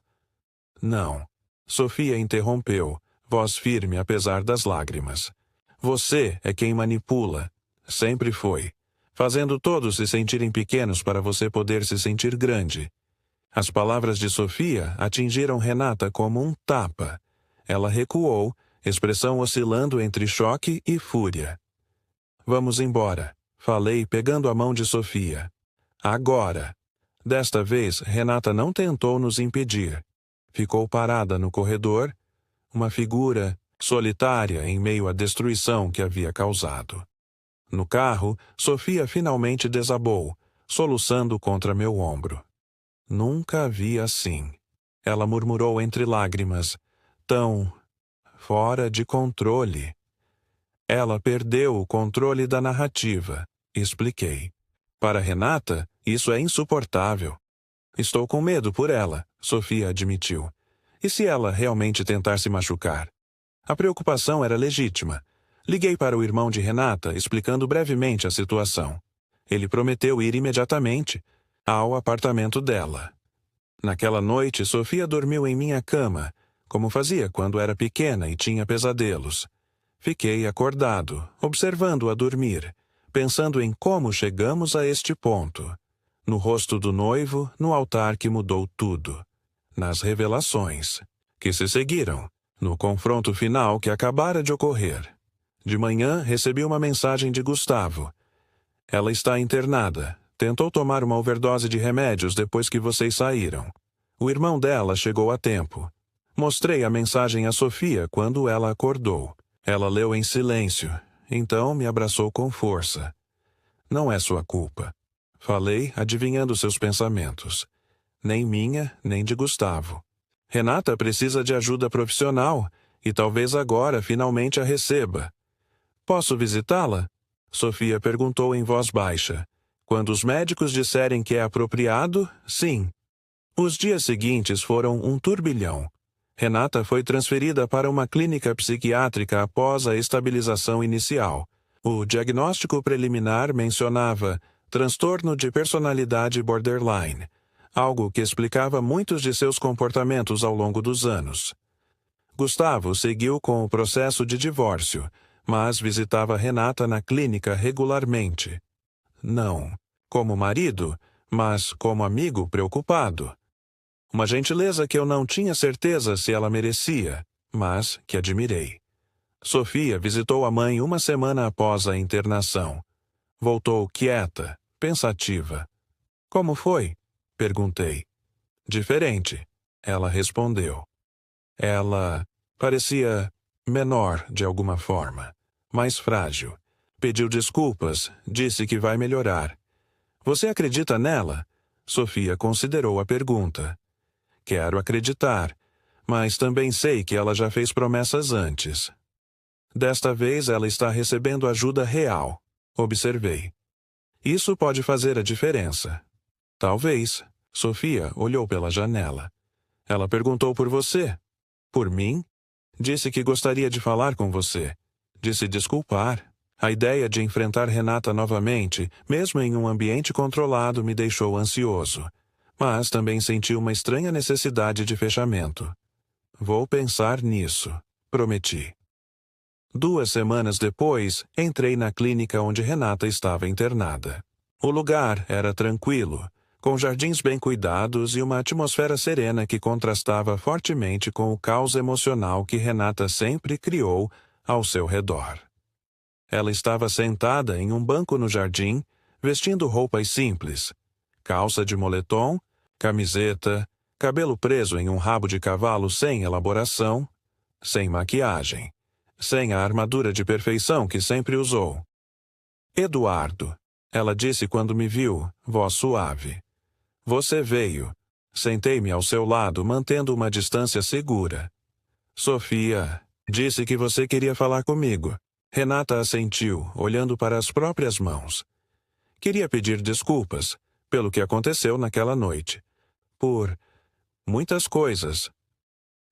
Não. Sofia interrompeu, voz firme apesar das lágrimas. Você é quem manipula. Sempre foi. Fazendo todos se sentirem pequenos para você poder se sentir grande. As palavras de Sofia atingiram Renata como um tapa. Ela recuou, expressão oscilando entre choque e fúria. Vamos embora, falei pegando a mão de Sofia. Agora. Desta vez, Renata não tentou nos impedir. Ficou parada no corredor, uma figura solitária em meio à destruição que havia causado. No carro, Sofia finalmente desabou, soluçando contra meu ombro. Nunca a vi assim. Ela murmurou entre lágrimas, tão fora de controle. Ela perdeu o controle da narrativa, expliquei. Para Renata, isso é insuportável. Estou com medo por ela, Sofia admitiu. E se ela realmente tentar se machucar? A preocupação era legítima. Liguei para o irmão de Renata, explicando brevemente a situação. Ele prometeu ir imediatamente ao apartamento dela. Naquela noite, Sofia dormiu em minha cama, como fazia quando era pequena e tinha pesadelos. Fiquei acordado, observando-a dormir, pensando em como chegamos a este ponto. No rosto do noivo, no altar que mudou tudo. Nas revelações que se seguiram, no confronto final que acabara de ocorrer. De manhã, recebi uma mensagem de Gustavo. Ela está internada. Tentou tomar uma overdose de remédios depois que vocês saíram. O irmão dela chegou a tempo. Mostrei a mensagem a Sofia quando ela acordou. Ela leu em silêncio, então me abraçou com força. Não é sua culpa. Falei, adivinhando seus pensamentos. Nem minha, nem de Gustavo. Renata precisa de ajuda profissional e talvez agora finalmente a receba. Posso visitá-la? Sofia perguntou em voz baixa. Quando os médicos disserem que é apropriado, sim. Os dias seguintes foram um turbilhão. Renata foi transferida para uma clínica psiquiátrica após a estabilização inicial. O diagnóstico preliminar mencionava transtorno de personalidade borderline, algo que explicava muitos de seus comportamentos ao longo dos anos. Gustavo seguiu com o processo de divórcio, mas visitava Renata na clínica regularmente. Não como marido, mas como amigo preocupado. Uma gentileza que eu não tinha certeza se ela merecia, mas que admirei. Sofia visitou a mãe uma semana após a internação. Voltou quieta, pensativa. Como foi? Perguntei. Diferente, ela respondeu. Ela parecia menor de alguma forma, mais frágil. Pediu desculpas, disse que vai melhorar. Você acredita nela? Sofia considerou a pergunta. Quero acreditar, mas também sei que ela já fez promessas antes. Desta vez ela está recebendo ajuda real, observei. Isso pode fazer a diferença. Talvez. Sofia olhou pela janela. Ela perguntou por você. Por mim? Disse que gostaria de falar com você. De se desculpar. A ideia de enfrentar Renata novamente, mesmo em um ambiente controlado, me deixou ansioso. Mas também senti uma estranha necessidade de fechamento. Vou pensar nisso, prometi. 2 semanas depois, entrei na clínica onde Renata estava internada. O lugar era tranquilo, com jardins bem cuidados e uma atmosfera serena que contrastava fortemente com o caos emocional que Renata sempre criou ao seu redor. Ela estava sentada em um banco no jardim, vestindo roupas simples. Calça de moletom, camiseta, cabelo preso em um rabo de cavalo sem elaboração, sem maquiagem, sem a armadura de perfeição que sempre usou. Eduardo, ela disse quando me viu, voz suave. Você veio. Sentei-me ao seu lado, mantendo uma distância segura. Sofia, disse que você queria falar comigo. Renata assentiu, olhando para as próprias mãos. Queria pedir desculpas pelo que aconteceu naquela noite. Por muitas coisas.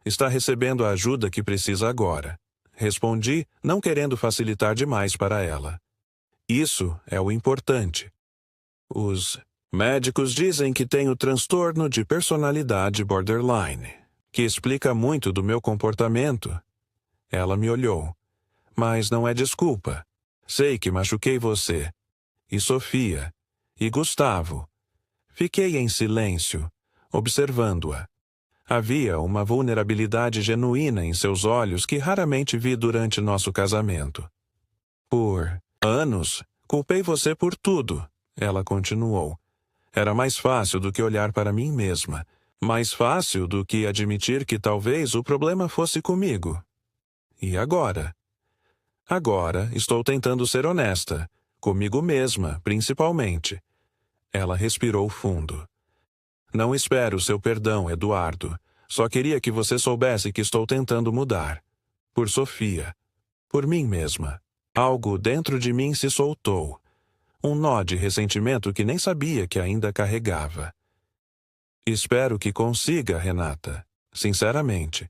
Está recebendo a ajuda que precisa agora. Respondi, não querendo facilitar demais para ela. Isso é o importante. Os médicos dizem que tenho transtorno de personalidade borderline, que explica muito do meu comportamento. Ela me olhou. Mas não é desculpa. Sei que machuquei você. E Sofia. E Gustavo. Fiquei em silêncio, observando-a. Havia uma vulnerabilidade genuína em seus olhos que raramente vi durante nosso casamento. Por anos, culpei você por tudo, ela continuou. Era mais fácil do que olhar para mim mesma. Mais fácil do que admitir que talvez o problema fosse comigo. E agora? Agora estou tentando ser honesta, comigo mesma, principalmente. Ela respirou fundo. Não espero seu perdão, Eduardo. Só queria que você soubesse que estou tentando mudar. Por Sofia. Por mim mesma. Algo dentro de mim se soltou. Um nó de ressentimento que nem sabia que ainda carregava. Espero que consiga, Renata. Sinceramente.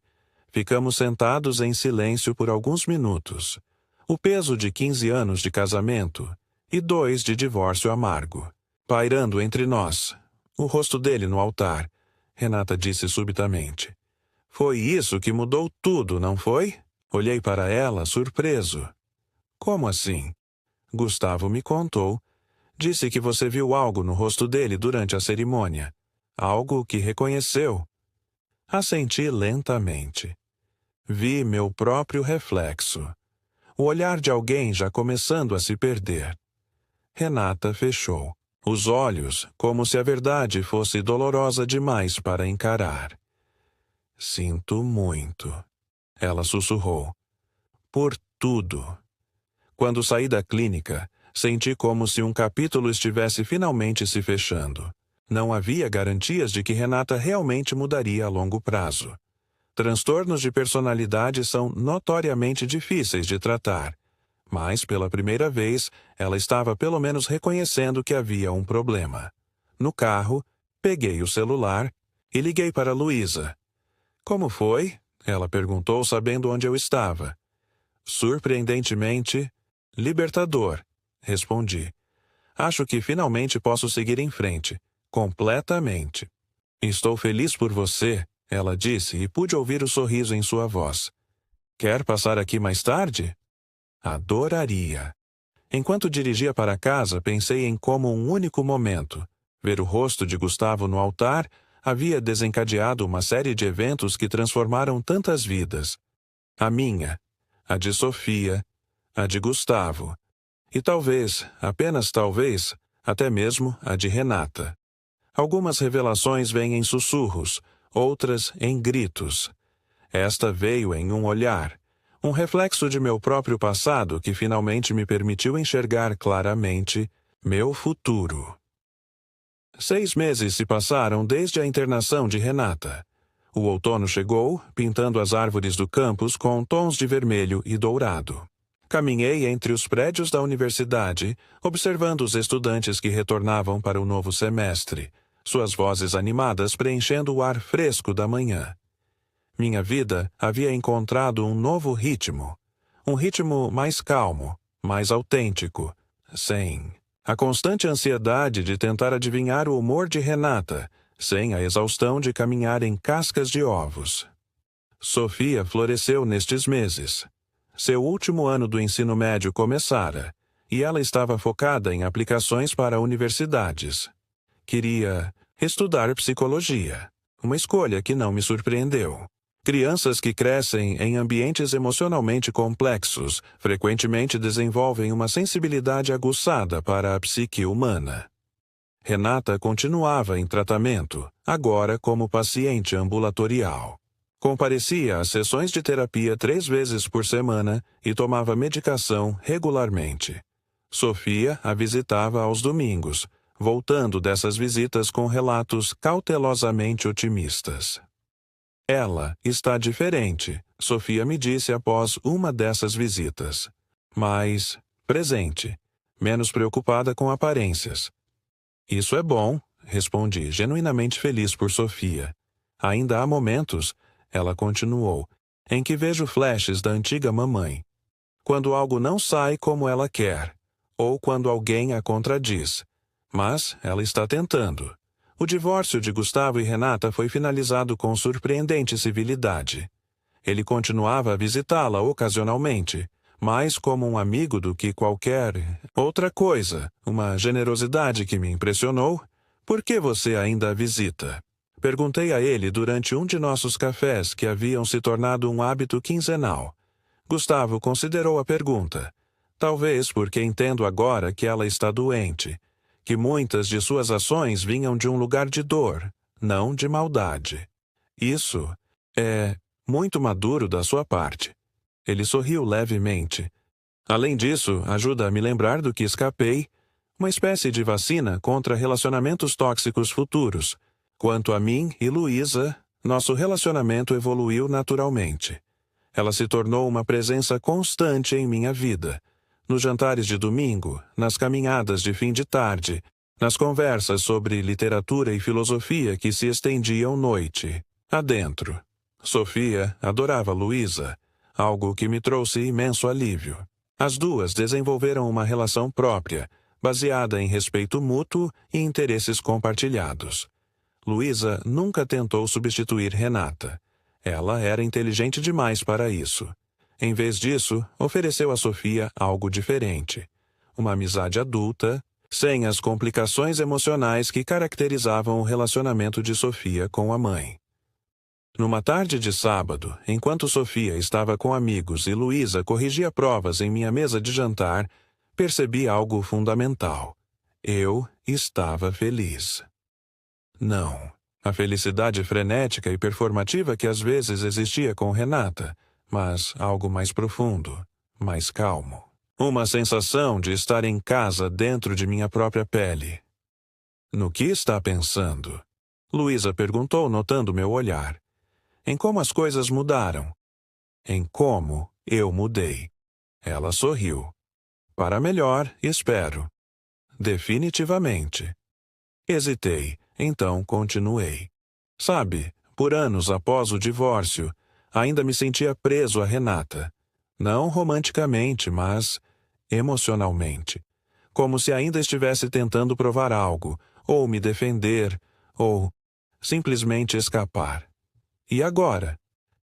Ficamos sentados em silêncio por alguns minutos. O peso de 15 anos de casamento e 2 de divórcio amargo, pairando entre nós. O rosto dele no altar, Renata disse subitamente. Foi isso que mudou tudo, não foi? Olhei para ela, surpreso. Como assim? Gustavo me contou. Disse que você viu algo no rosto dele durante a cerimônia. Algo que reconheceu. Assenti lentamente. Vi meu próprio reflexo. O olhar de alguém já começando a se perder. Renata fechou os olhos, como se a verdade fosse dolorosa demais para encarar. Sinto muito, ela sussurrou. Por tudo. Quando saí da clínica, senti como se um capítulo estivesse finalmente se fechando. Não havia garantias de que Renata realmente mudaria a longo prazo. Transtornos de personalidade são notoriamente difíceis de tratar, mas, pela primeira vez, ela estava pelo menos reconhecendo que havia um problema. No carro, peguei o celular e liguei para Luísa. Como foi? Ela perguntou, sabendo onde eu estava. Surpreendentemente, libertador, respondi. Acho que finalmente posso seguir em frente, completamente. Estou feliz por você, ela disse e pude ouvir o sorriso em sua voz. Quer passar aqui mais tarde? Adoraria. Enquanto dirigia para casa, pensei em como um único momento. Ver o rosto de Gustavo no altar havia desencadeado uma série de eventos que transformaram tantas vidas. A minha, a de Sofia, a de Gustavo. E talvez, apenas talvez, até mesmo a de Renata. Algumas revelações vêm em sussurros, outras em gritos. Esta veio em um olhar, um reflexo de meu próprio passado que finalmente me permitiu enxergar claramente meu futuro. 6 meses se passaram desde a internação de Renata. O outono chegou, pintando as árvores do campus com tons de vermelho e dourado. Caminhei entre os prédios da universidade, observando os estudantes que retornavam para o novo semestre, suas vozes animadas preenchendo o ar fresco da manhã. Minha vida havia encontrado um novo ritmo. Um ritmo mais calmo, mais autêntico, sem a constante ansiedade de tentar adivinhar o humor de Renata, sem a exaustão de caminhar em cascas de ovos. Sofia floresceu nestes meses. Seu último ano do ensino médio começara, e ela estava focada em aplicações para universidades. Queria estudar psicologia, uma escolha que não me surpreendeu. Crianças que crescem em ambientes emocionalmente complexos frequentemente desenvolvem uma sensibilidade aguçada para a psique humana. Renata continuava em tratamento, agora como paciente ambulatorial. Comparecia às sessões de terapia 3 vezes por semana e tomava medicação regularmente. Sofia a visitava aos domingos, voltando dessas visitas com relatos cautelosamente otimistas. Ela está diferente, Sofia me disse após uma dessas visitas. Mais presente, menos preocupada com aparências. Isso é bom, respondi, genuinamente feliz por Sofia. Ainda há momentos, ela continuou, em que vejo flashes da antiga mamãe. Quando algo não sai como ela quer, ou quando alguém a contradiz. Mas ela está tentando. O divórcio de Gustavo e Renata foi finalizado com surpreendente civilidade. Ele continuava a visitá-la ocasionalmente, mais como um amigo do que qualquer outra coisa, uma generosidade que me impressionou. Por que você ainda a visita? Perguntei a ele durante um de nossos cafés que haviam se tornado um hábito quinzenal. Gustavo considerou a pergunta. Talvez porque entendo agora que ela está doente, que muitas de suas ações vinham de um lugar de dor, não de maldade. Isso é muito maduro da sua parte. Ele sorriu levemente. Além disso, ajuda a me lembrar do que escapei, uma espécie de vacina contra relacionamentos tóxicos futuros. Quanto a mim e Luísa, nosso relacionamento evoluiu naturalmente. Ela se tornou uma presença constante em minha vida. Nos jantares de domingo, nas caminhadas de fim de tarde, nas conversas sobre literatura e filosofia que se estendiam noite adentro. Sofia adorava Luísa, algo que me trouxe imenso alívio. As duas desenvolveram uma relação própria, baseada em respeito mútuo e interesses compartilhados. Luísa nunca tentou substituir Renata. Ela era inteligente demais para isso. Em vez disso, ofereceu a Sofia algo diferente. Uma amizade adulta, sem as complicações emocionais que caracterizavam o relacionamento de Sofia com a mãe. Numa tarde de sábado, enquanto Sofia estava com amigos e Luísa corrigia provas em minha mesa de jantar, percebi algo fundamental. Eu estava feliz. Não, a felicidade frenética e performativa que às vezes existia com Renata, mas algo mais profundo, mais calmo. Uma sensação de estar em casa dentro de minha própria pele. No que está pensando? Luísa perguntou, notando meu olhar. Em como as coisas mudaram. Em como eu mudei. Ela sorriu. Para melhor, espero. Definitivamente. Hesitei, então continuei. Sabe, por anos após o divórcio, ainda me sentia preso a Renata. Não romanticamente, mas emocionalmente. Como se ainda estivesse tentando provar algo, ou me defender, ou simplesmente escapar. E agora?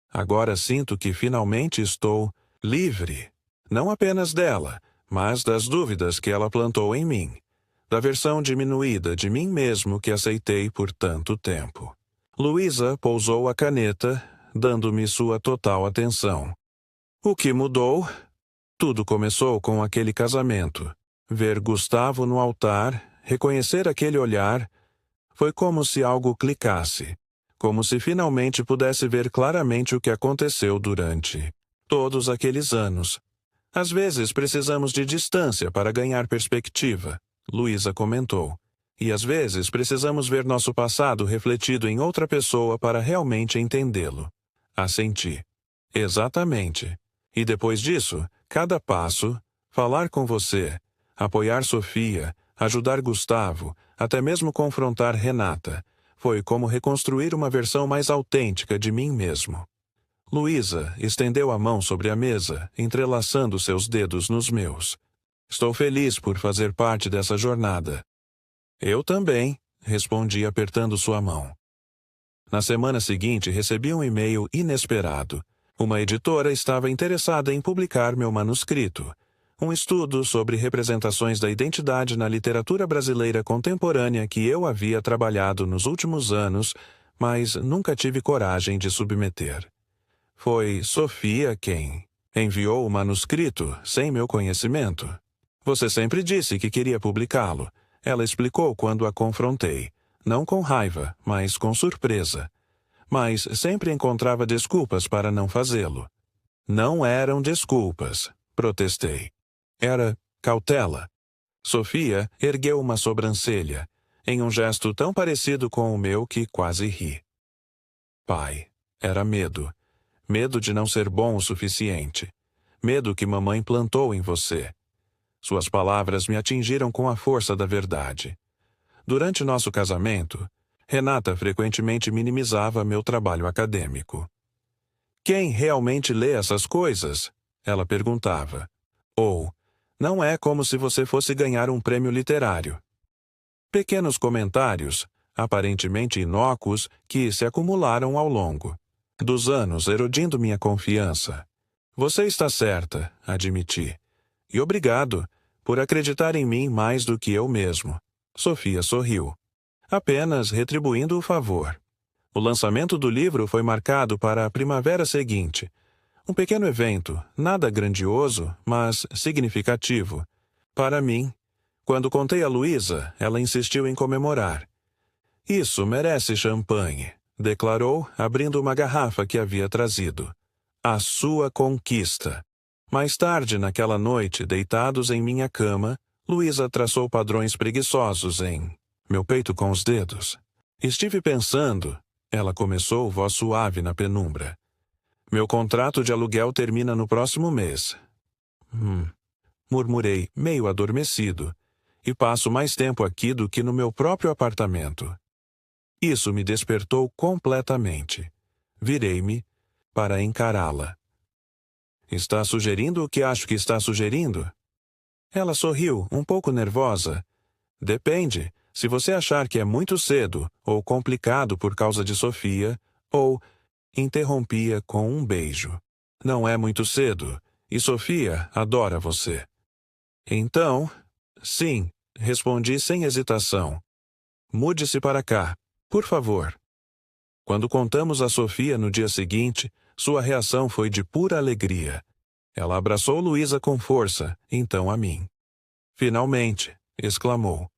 Agora sinto que finalmente estou livre. Não apenas dela, mas das dúvidas que ela plantou em mim. Da versão diminuída de mim mesmo que aceitei por tanto tempo. Luísa pousou a caneta, dando-me sua total atenção. O que mudou? Tudo começou com aquele casamento. Ver Gustavo no altar, reconhecer aquele olhar, foi como se algo clicasse. Como se finalmente pudesse ver claramente o que aconteceu durante todos aqueles anos. Às vezes precisamos de distância para ganhar perspectiva, Luísa comentou. E às vezes precisamos ver nosso passado refletido em outra pessoa para realmente entendê-lo. Assenti. Exatamente. E depois disso, cada passo, falar com você, apoiar Sofia, ajudar Gustavo, até mesmo confrontar Renata, foi como reconstruir uma versão mais autêntica de mim mesmo. Luísa estendeu a mão sobre a mesa, entrelaçando seus dedos nos meus. Estou feliz por fazer parte dessa jornada. Eu também, respondi apertando sua mão. Na semana seguinte recebi um e-mail inesperado. Uma editora estava interessada em publicar meu manuscrito, um estudo sobre representações da identidade na literatura brasileira contemporânea que eu havia trabalhado nos últimos anos, mas nunca tive coragem de submeter. Foi Sofia quem enviou o manuscrito sem meu conhecimento. Você sempre disse que queria publicá-lo. Ela explicou quando a confrontei, não com raiva, mas com surpresa. Mas sempre encontrava desculpas para não fazê-lo. Não eram desculpas, protestei. Era cautela. Sofia ergueu uma sobrancelha, em um gesto tão parecido com o meu que quase ri. Pai, era medo. Medo de não ser bom o suficiente. Medo que mamãe plantou em você. Suas palavras me atingiram com a força da verdade. Durante nosso casamento, Renata frequentemente minimizava meu trabalho acadêmico. Quem realmente lê essas coisas? Ela perguntava. Ou, não é como se você fosse ganhar um prêmio literário. Pequenos comentários, aparentemente inócuos, que se acumularam ao longo dos anos, erodindo minha confiança. Você está certa, admiti. E obrigado por acreditar em mim mais do que eu mesmo. Sofia sorriu, apenas retribuindo o favor. O lançamento do livro foi marcado para a primavera seguinte. Um pequeno evento, nada grandioso, mas significativo. Para mim, quando contei a Luísa, ela insistiu em comemorar. Isso merece champanhe, declarou, abrindo uma garrafa que havia trazido. A sua conquista. Mais tarde, naquela noite, deitados em minha cama, Luísa traçou padrões preguiçosos em meu peito com os dedos. Estive pensando, ela começou, voz suave na penumbra. Meu contrato de aluguel termina no próximo mês. Murmurei, meio adormecido, e passo mais tempo aqui do que no meu próprio apartamento. Isso me despertou completamente. Virei-me para encará-la. Está sugerindo o que acho que está sugerindo? Ela sorriu, um pouco nervosa. Depende, se você achar que é muito cedo, ou complicado por causa de Sofia, ou... Interrompia com um beijo. Não é muito cedo, e Sofia adora você. Então, sim, respondi sem hesitação. Mude-se para cá, por favor. Quando contamos a Sofia no dia seguinte, sua reação foi de pura alegria. Ela abraçou Luísa com força, então a mim. Finalmente, exclamou.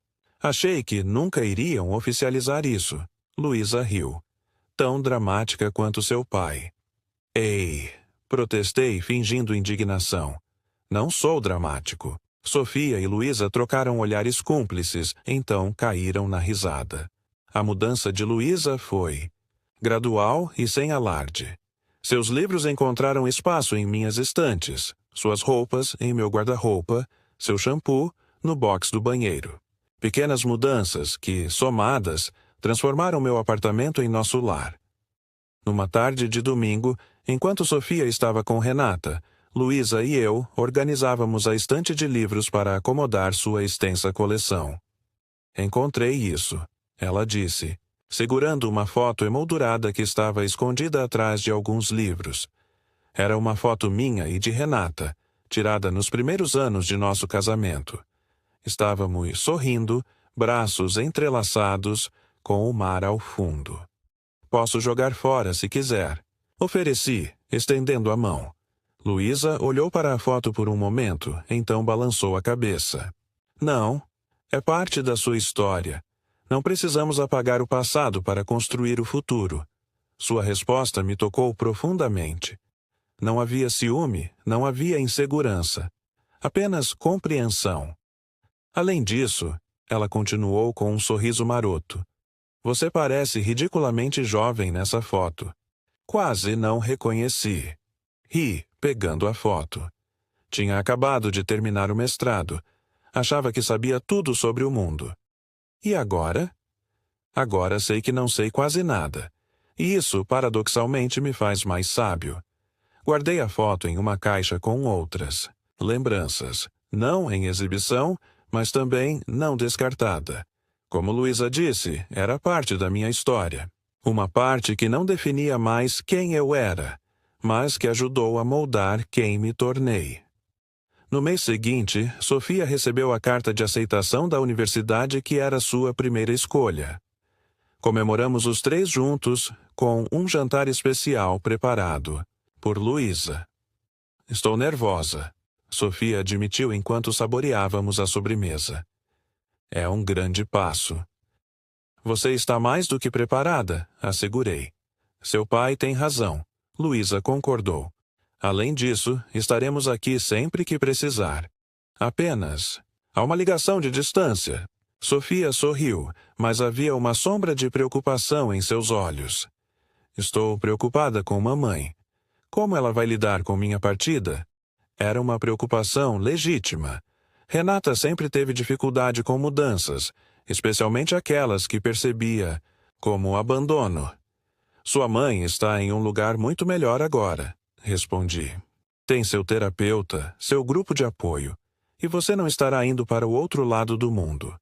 Achei que nunca iriam oficializar isso. Luísa riu. Tão dramática quanto seu pai. Ei, protestei, fingindo indignação. Não sou dramático. Sofia e Luísa trocaram olhares cúmplices, então caíram na risada. A mudança de Luísa foi gradual e sem alarde. Seus livros encontraram espaço em minhas estantes, suas roupas em meu guarda-roupa, seu shampoo no box do banheiro. Pequenas mudanças que, somadas, transformaram meu apartamento em nosso lar. Numa tarde de domingo, enquanto Sofia estava com Renata, Luísa e eu organizávamos a estante de livros para acomodar sua extensa coleção. Encontrei isso, ela disse, segurando uma foto emoldurada que estava escondida atrás de alguns livros. Era uma foto minha e de Renata, tirada nos primeiros anos de nosso casamento. Estávamos sorrindo, braços entrelaçados, com o mar ao fundo. Posso jogar fora se quiser. Ofereci, estendendo a mão. Luísa olhou para a foto por um momento, então balançou a cabeça. Não, é parte da sua história. Não precisamos apagar o passado para construir o futuro. Sua resposta me tocou profundamente. Não havia ciúme, não havia insegurança. Apenas compreensão. Além disso, ela continuou com um sorriso maroto. Você parece ridiculamente jovem nessa foto. Quase não reconheci. Ri, pegando a foto. Tinha acabado de terminar o mestrado. Achava que sabia tudo sobre o mundo. E agora? Agora sei que não sei quase nada. E isso, paradoxalmente, me faz mais sábio. Guardei a foto em uma caixa com outras. Lembranças. Não em exibição, mas também não descartada. Como Luísa disse, era parte da minha história. Uma parte que não definia mais quem eu era, mas que ajudou a moldar quem me tornei. No mês seguinte, Sofia recebeu a carta de aceitação da universidade que era sua primeira escolha. Comemoramos os 3 juntos, com um jantar especial preparado por Luísa. Estou nervosa, Sofia admitiu enquanto saboreávamos a sobremesa. É um grande passo. Você está mais do que preparada, assegurei. Seu pai tem razão, Luísa concordou. Além disso, estaremos aqui sempre que precisar. Apenas, há uma ligação de distância. Sofia sorriu, mas havia uma sombra de preocupação em seus olhos. Estou preocupada com mamãe. Como ela vai lidar com minha partida? Era uma preocupação legítima. Renata sempre teve dificuldade com mudanças, especialmente aquelas que percebia como abandono. Sua mãe está em um lugar muito melhor agora, respondi. Tem seu terapeuta, seu grupo de apoio, e você não estará indo para o outro lado do mundo.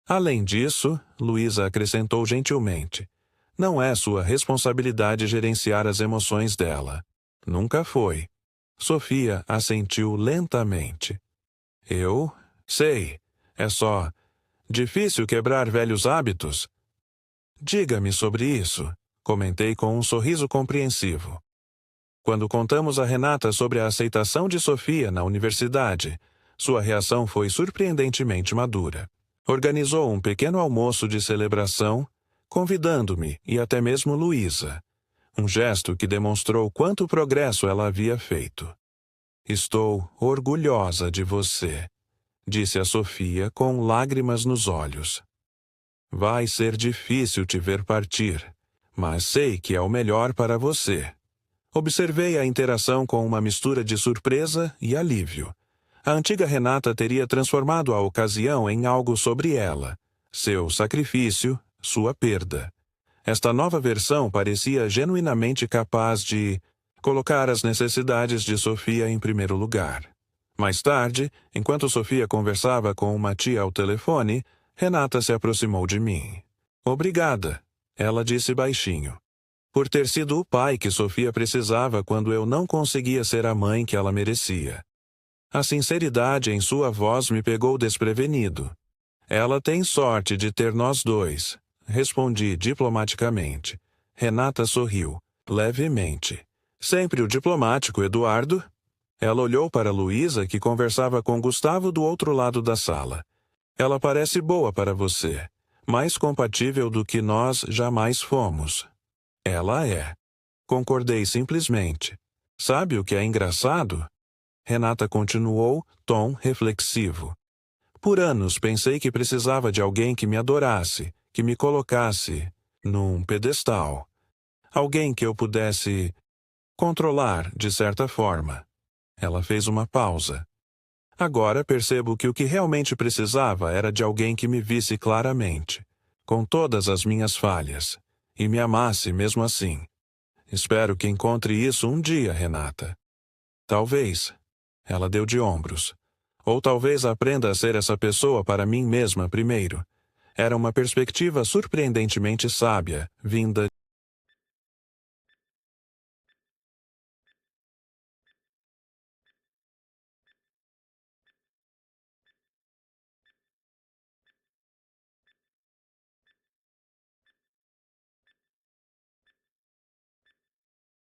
Além disso, Luísa acrescentou gentilmente, não é sua responsabilidade gerenciar as emoções dela. Nunca foi. Sofia assentiu lentamente. Eu? Sei. É só difícil quebrar velhos hábitos? Diga-me sobre isso, comentei com um sorriso compreensivo. Quando contamos a Renata sobre a aceitação de Sofia na universidade, sua reação foi surpreendentemente madura. Organizou um pequeno almoço de celebração, convidando-me e até mesmo Luísa. Um gesto que demonstrou quanto progresso ela havia feito. Estou orgulhosa de você, disse a Sofia com lágrimas nos olhos. Vai ser difícil te ver partir, mas sei que é o melhor para você. Observei a interação com uma mistura de surpresa e alívio. A antiga Renata teria transformado a ocasião em algo sobre ela, seu sacrifício, sua perda. Esta nova versão parecia genuinamente capaz de colocar as necessidades de Sofia em primeiro lugar. Mais tarde, enquanto Sofia conversava com uma tia ao telefone, Renata se aproximou de mim. Obrigada, ela disse baixinho, por ter sido o pai que Sofia precisava quando eu não conseguia ser a mãe que ela merecia. A sinceridade em sua voz me pegou desprevenido. Ela tem sorte de ter nós dois, respondi diplomaticamente. Renata sorriu, levemente. Sempre o diplomático, Eduardo? Ela olhou para Luísa, que conversava com Gustavo do outro lado da sala. Ela parece boa para você, mais compatível do que nós jamais fomos. Ela é. Concordei simplesmente. Sabe o que é engraçado? Renata continuou, tom reflexivo. Por anos pensei que precisava de alguém que me adorasse, que me colocasse num pedestal. Alguém que eu pudesse controlar, de certa forma. Ela fez uma pausa. Agora percebo que o que realmente precisava era de alguém que me visse claramente, com todas as minhas falhas, e me amasse mesmo assim. Espero que encontre isso um dia, Renata. Talvez. Ela deu de ombros. Ou talvez aprenda a ser essa pessoa para mim mesma primeiro. Era uma perspectiva surpreendentemente sábia, vinda